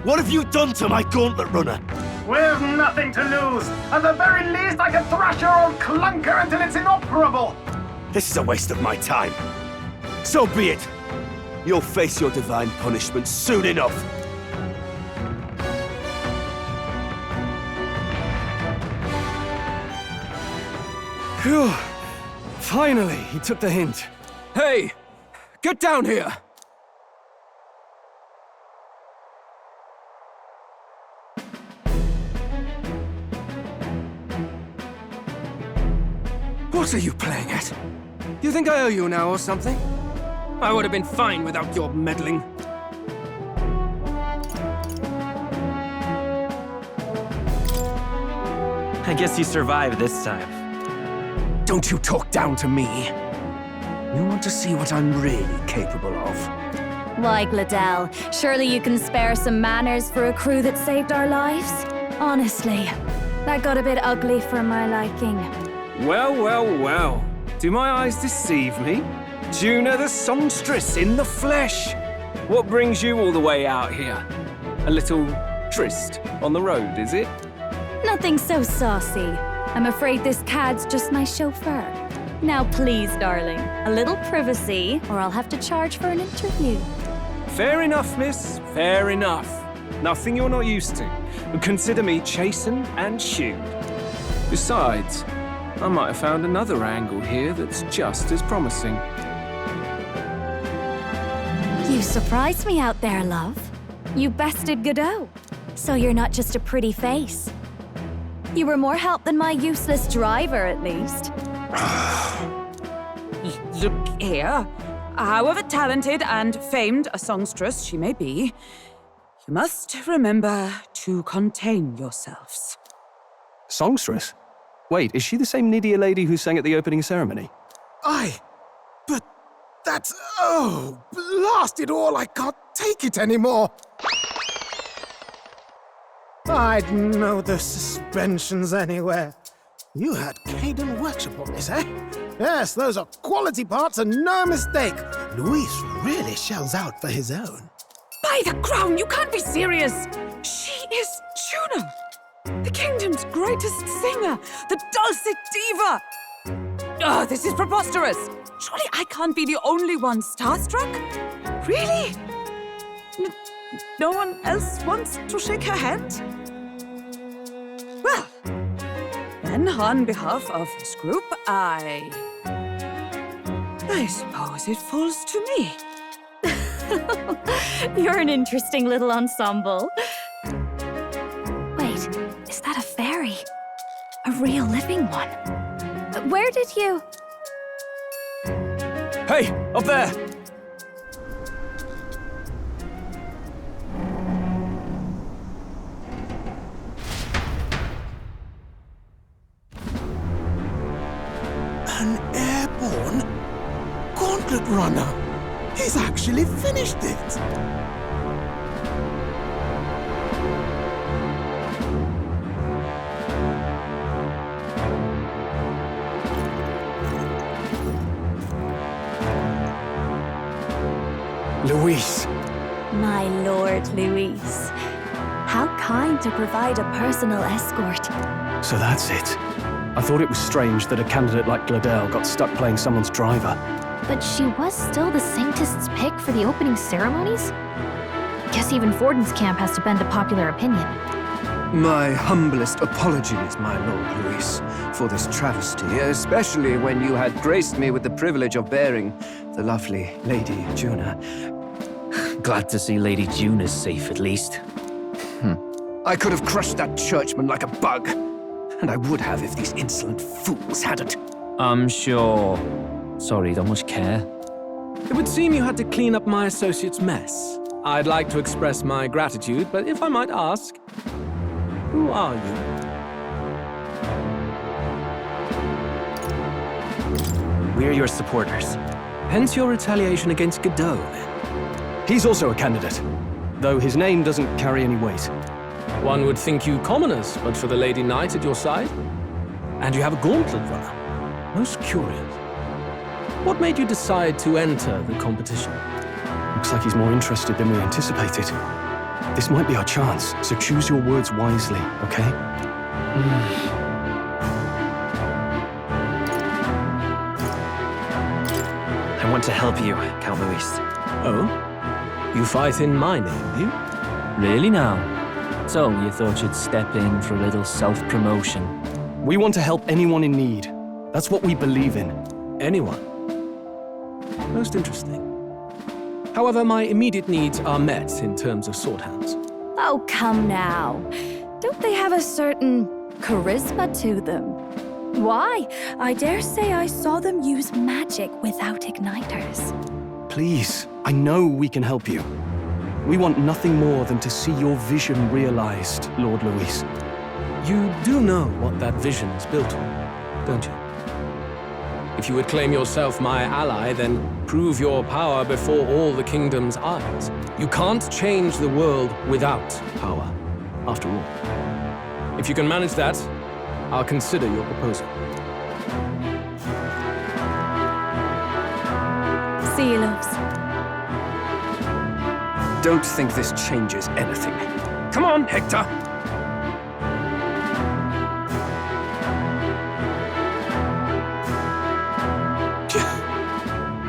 What have you done to my gauntlet runner? We've nothing to lose. At the very least, I can thrash your old clunker until it's inoperable. This is a waste of my time. So be it. You'll face your divine punishment soon enough. Phew. Finally, he took the hint. Hey! Get down here! What are you playing at? You think I owe you now or something? I would have been fine without your meddling. I guess you survived this time. Don't you talk down to me. You want to see what I'm really capable of. Why, Gladell, surely you can spare some manners for a crew that saved our lives? Honestly, that got a bit ugly for my liking. Well, well, well. Do my eyes deceive me? Juna the songstress in the flesh. What brings you all the way out here? A little tryst on the road, is it? Nothing so saucy. I'm afraid this cad's just my chauffeur. Now please, darling, a little privacy, or I'll have to charge for an interview. Fair enough, miss. Fair enough. Nothing you're not used to. Consider me chastened and shooed. Besides, I might have found another angle here that's just as promising. You surprised me out there, love. You bested Godot. So you're not just a pretty face. You were more help than my useless driver, at least. Look here. However talented and famed a songstress she may be, you must remember to contain yourselves. Songstress? Wait, is she the same Nydia lady who sang at the opening ceremony? But that's... Oh, blast it all, I can't take it anymore. I'd know the suspensions anywhere. You had Caden workshop on this, eh? Yes, those are quality parts and no mistake. Luis really shells out for his own. By the crown, you can't be serious! She is Juna, the kingdom's greatest singer, the dulcet diva! Oh, this is preposterous! Surely I can't be the only one starstruck? Really? No one else wants to shake her hand? Well, then on behalf of this group, I suppose it falls to me. You're an interesting little ensemble. Wait, is that a fairy? A real living one? Where did you... Hey, up there! An airborne gauntlet runner. He's actually finished it. Luis. My lord, Luis. How kind to provide a personal escort. So that's it. I thought it was strange that a candidate like Gladell got stuck playing someone's driver. But she was still the Sanctist's pick for the opening ceremonies? Guess even Forden's camp has to bend to popular opinion. My humblest apologies, my Lord Luis, for this travesty, especially when you had graced me with the privilege of bearing the lovely Lady Juna. Glad to see Lady June is safe, at least. I could have crushed that churchman like a bug. And I would have if these insolent fools hadn't. I'm sure. Sorry, don't much care. It would seem you had to clean up my associate's mess. I'd like to express my gratitude, but if I might ask, who are you? We're your supporters. Hence your retaliation against Godot, then? He's also a candidate, though his name doesn't carry any weight. One would think you commoners, but for the Lady Knight at your side. And you have a gauntlet runner. Most curious. What made you decide to enter the competition? Looks like he's more interested than we anticipated. This might be our chance, so choose your words wisely, okay? I want to help you, Count Luis. Oh? You fight in my name, do you? Really now? So, you thought you'd step in for a little self-promotion? We want to help anyone in need. That's what we believe in. Anyone? Most interesting. However, my immediate needs are met in terms of sword hands. Oh, come now. Don't they have a certain charisma to them? Why? I dare say I saw them use magic without igniters. Please, I know we can help you. We want nothing more than to see your vision realized, Lord Luis. You do know what that vision is built on, don't you? If you would claim yourself my ally, then prove your power before all the kingdom's eyes. You can't change the world without power, after all. If you can manage that, I'll consider your proposal. See you, loves. Don't think this changes anything. Come on, Hector!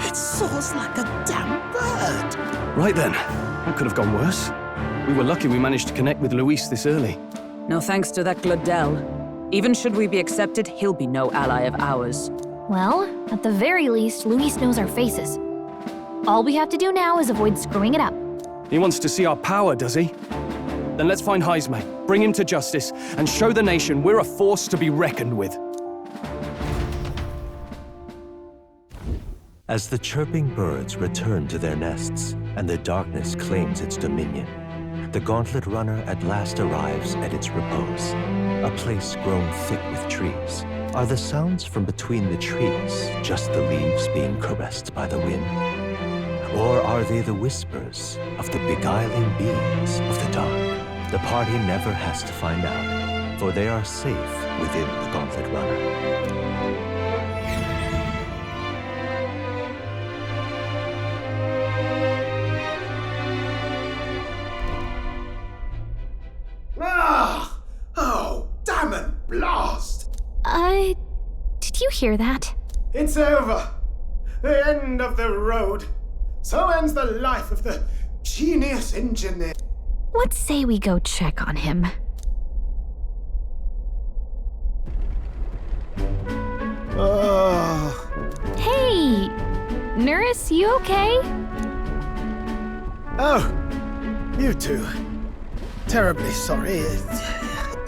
It soars like a damn bird. Right then, that could have gone worse. We were lucky we managed to connect with Luis this early. No thanks to that Gladel. Even should we be accepted, he'll be no ally of ours. Well, at the very least, Luis knows our faces. All we have to do now is avoid screwing it up. He wants to see our power, does he? Then let's find Jaime, bring him to justice, and show the nation we're a force to be reckoned with. As the chirping birds return to their nests and the darkness claims its dominion, the gauntlet runner at last arrives at its repose, a place grown thick with trees. Are the sounds from between the trees just the leaves being caressed by the wind? Or are they the whispers of the beguiling beings of the dark? The party never has to find out, for they are safe within the gauntlet runner. Oh, damn it, blast! Did you hear that? It's over. The end of the road. So ends the life of the genius engineer. Let's say we go check on him. Hey! Nurse, you okay? Oh, you two. Terribly sorry.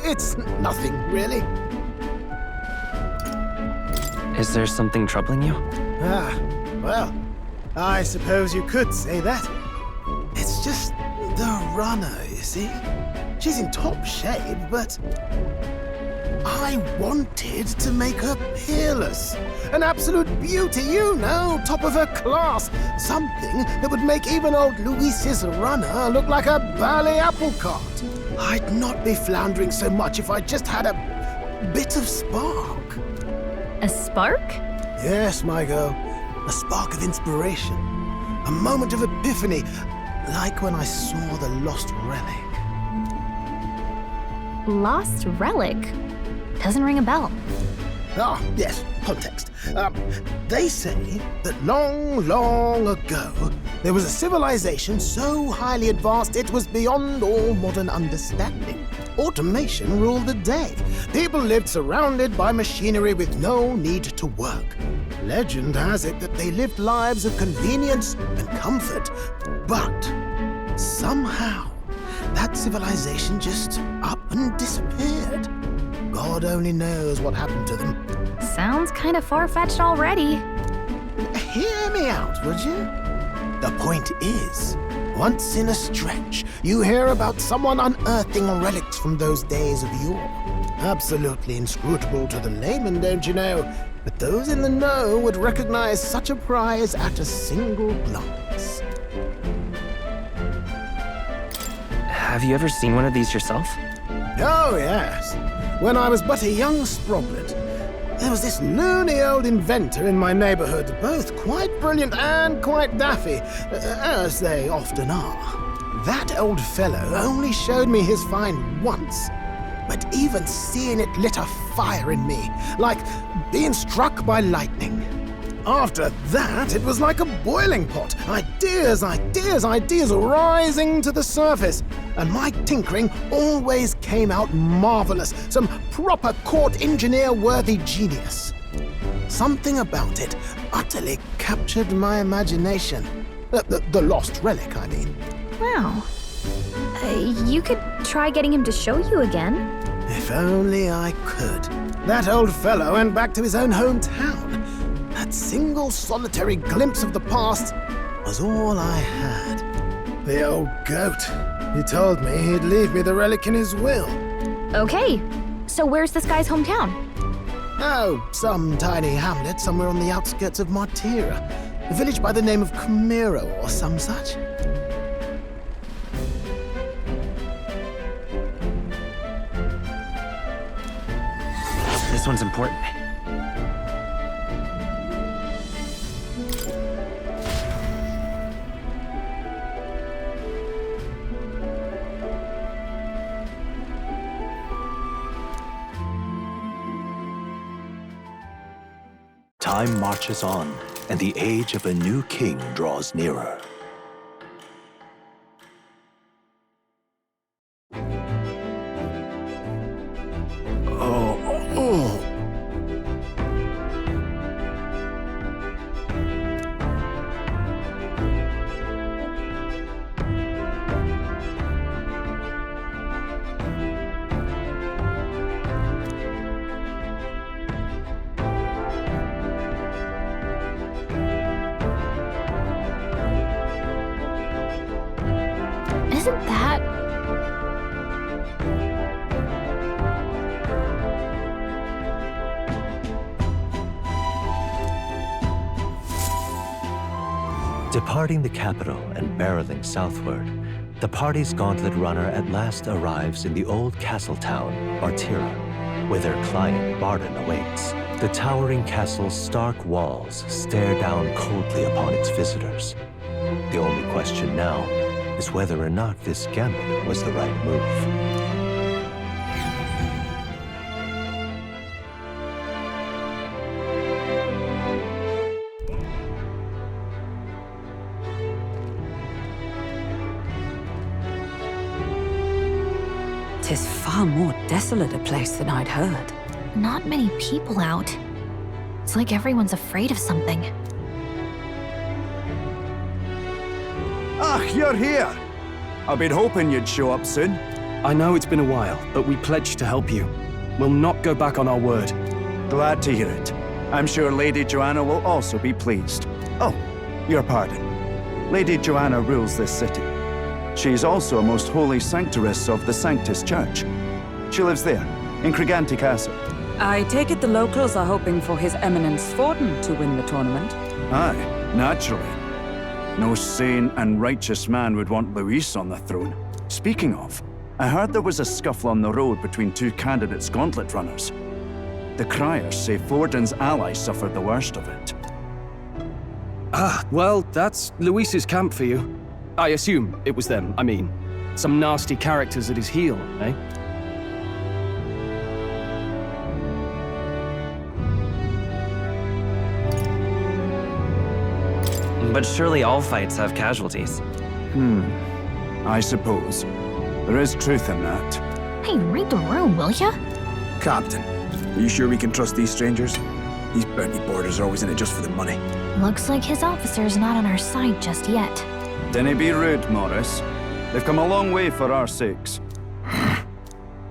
It's nothing, really. Is there something troubling you? Well, I suppose you could say that. It's just the runner, you see? She's in top shape, but I wanted to make her peerless. An absolute beauty, you know, top of her class. Something that would make even old Luis's runner look like a bally apple cart. I'd not be floundering so much if I just had a bit of spark. A spark? Yes, my girl. A spark of inspiration. A moment of epiphany, like when I saw the lost relic. Lost relic? Doesn't ring a bell. Ah, yes, context. They say that long, long ago, there was a civilization so highly advanced it was beyond all modern understanding. Automation ruled the day. People lived surrounded by machinery with no need to work. Legend has it that they lived lives of convenience and comfort. But somehow, that civilization just up and disappeared. God only knows what happened to them. Sounds kind of far-fetched already. Hear me out, would you? The point is, once in a stretch, you hear about someone unearthing relics from those days of yore. Absolutely inscrutable to the layman, don't you know? But those in the know would recognize such a prize at a single glance. Have you ever seen one of these yourself? Oh, yes. When I was but a young sproglet, there was this loony old inventor in my neighborhood, both quite brilliant and quite daffy, as they often are. That old fellow only showed me his find once, but even seeing it lit a fire in me, like being struck by lightning. After that, it was like a boiling pot. Ideas rising to the surface. And my tinkering always came out marvelous. Some proper court engineer-worthy genius. Something about it utterly captured my imagination. The lost relic, I mean. Wow. You could try getting him to show you again. If only I could. That old fellow went back to his own hometown. That single solitary glimpse of the past was all I had. The old goat. He told me he'd leave me the relic in his will. Okay, so where's this guy's hometown? Oh, some tiny hamlet somewhere on the outskirts of Martira. A village by the name of Camiro or some such. This one's important. Time marches on, and the age of a new king draws nearer. Isn't that... Departing the capital and barreling southward, the party's gauntlet runner at last arrives in the old castle town, Martira, where their client Barden awaits. The towering castle's stark walls stare down coldly upon its visitors. The only question now is whether or not this gambit was the right move. Tis far more desolate a place than I'd heard. Not many people out. It's like everyone's afraid of something. Ah, you're here! I've been hoping you'd show up soon. I know it's been a while, but we pledged to help you. We'll not go back on our word. Glad to hear it. I'm sure Lady Joanna will also be pleased. Oh, your pardon. Lady Joanna rules this city. She's also a most holy sanctoress of the Sanctus Church. She lives there, in Criganti Castle. I take it the locals are hoping for His Eminence Forden to win the tournament? Aye, naturally. No sane and righteous man would want Luis on the throne. Speaking of, I heard there was a scuffle on the road between two candidates gauntlet runners. The criers say Forden's allies suffered the worst of it. Ah, well, that's Luis's camp for you. I assume it was them, I mean. Some nasty characters at his heel, eh? But surely all fights have casualties. I suppose. There is truth in that. Hey, read the room, will ya? Captain, are you sure we can trust these strangers? These bounty boarders are always in it just for the money. Looks like his officer's not on our side just yet. Dinna be rude, Morris. They've come a long way for our sakes.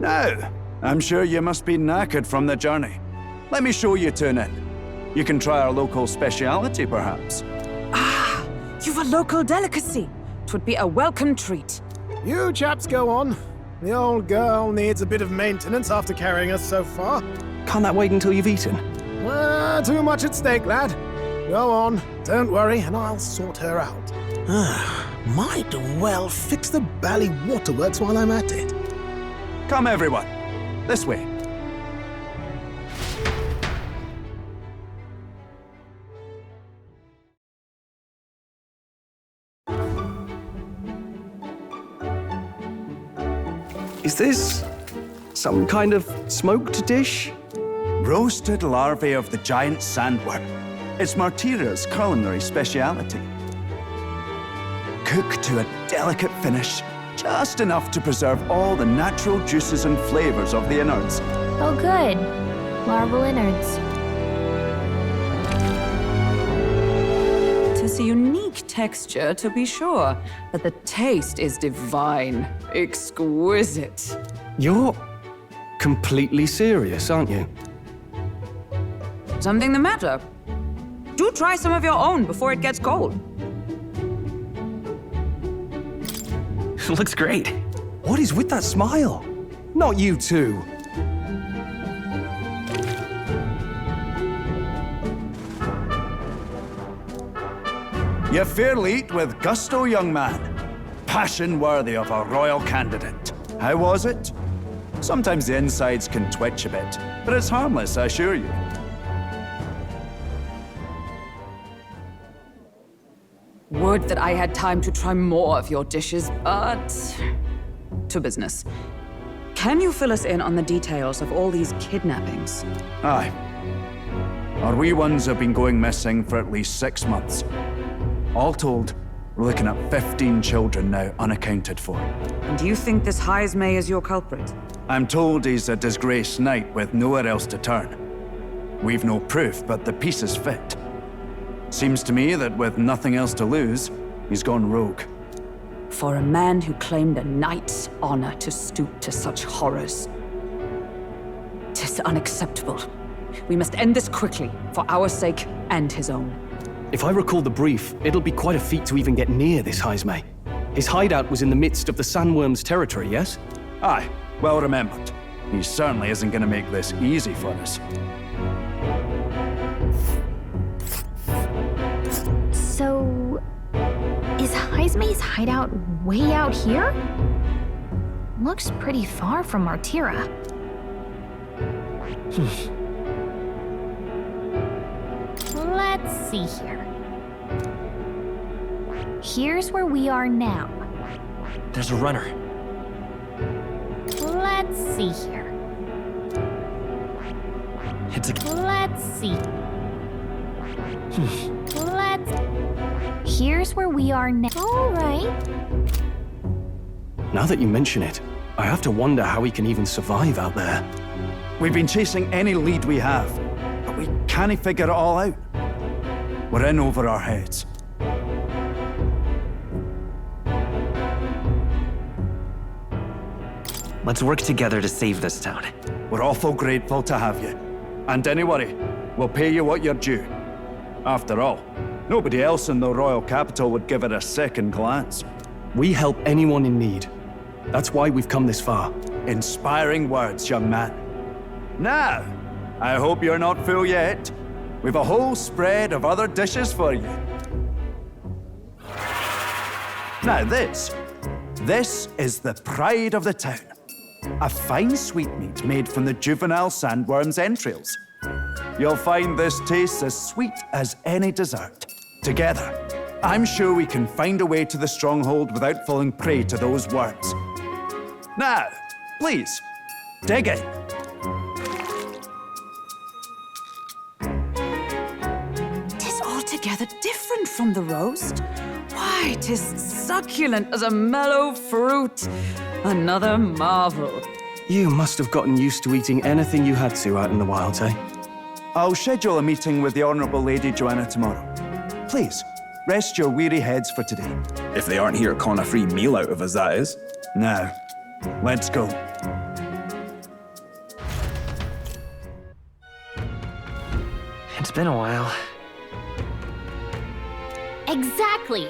Now, I'm sure you must be knackered from the journey. Let me show you to an inn. You can try our local speciality, perhaps. Ah, you've a local delicacy. 'Twould be a welcome treat. You chaps go on. The old girl needs a bit of maintenance after carrying us so far. Can't that wait until you've eaten? Too much at stake, lad. Go on, don't worry, and I'll sort her out. Might well fix the bally waterworks while I'm at it. Come, everyone. This way. Is this some kind of smoked dish? Roasted larvae of the giant sandworm. It's Martira's culinary speciality. Cooked to a delicate finish, just enough to preserve all the natural juices and flavors of the innards. Oh, good. Larval innards. Tis a unique texture, to be sure, but the taste is divine. Exquisite. You're completely serious, aren't you? Something the matter? Do try some of your own before it gets cold. Looks great. What is with that smile? Not you two. You fairly eat with gusto, young man. Passion worthy of a royal candidate. How was it? Sometimes the insides can twitch a bit, but it's harmless, I assure you. Would that I had time to try more of your dishes, but... to business. Can you fill us in on the details of all these kidnappings? Aye. Our wee ones have been going missing for at least 6 months. All told, we're looking at 15 children now unaccounted for. And do you think this Heismay is your culprit? I'm told he's a disgraced knight with nowhere else to turn. We've no proof, but the pieces fit. Seems to me that with nothing else to lose, he's gone rogue. For a man who claimed a knight's honor to stoop to such horrors. 'Tis unacceptable. We must end this quickly, for our sake and his own. If I recall the brief, it'll be quite a feat to even get near this Heismay. His hideout was in the midst of the Sandworm's territory, yes? Aye, well remembered. He certainly isn't going to make this easy for us. So, is Heismay's hideout way out here? Looks pretty far from Martira. Let's see here. Here's where we are now. There's a runner. Let's see here. It's a... Let's see. Here's where we are now. All right. Now that you mention it, I have to wonder how he can even survive out there. We've been chasing any lead we have, but we can't figure it all out. We're in over our heads. Let's work together to save this town. We're awful grateful to have you. And don't worry, we'll pay you what you're due. After all, nobody else in the royal capital would give it a second glance. We help anyone in need. That's why we've come this far. Inspiring words, young man. Now, I hope you're not full yet. We've a whole spread of other dishes for you. Now this is the pride of the town. A fine sweetmeat made from the juvenile sandworm's entrails. You'll find this tastes as sweet as any dessert. Together, I'm sure we can find a way to the stronghold without falling prey to those worms. Now, please, dig in. Tis altogether different from the roast. Why, 'tis succulent as a mellow fruit. Another marvel. You must have gotten used to eating anything you had to out in the wilds, eh? I'll schedule a meeting with the Honourable Lady Joanna tomorrow. Please, Rest your weary heads for today. If they aren't here con a free meal out of us, that is. Now, let's go. It's been a while. Exactly.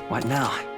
What now?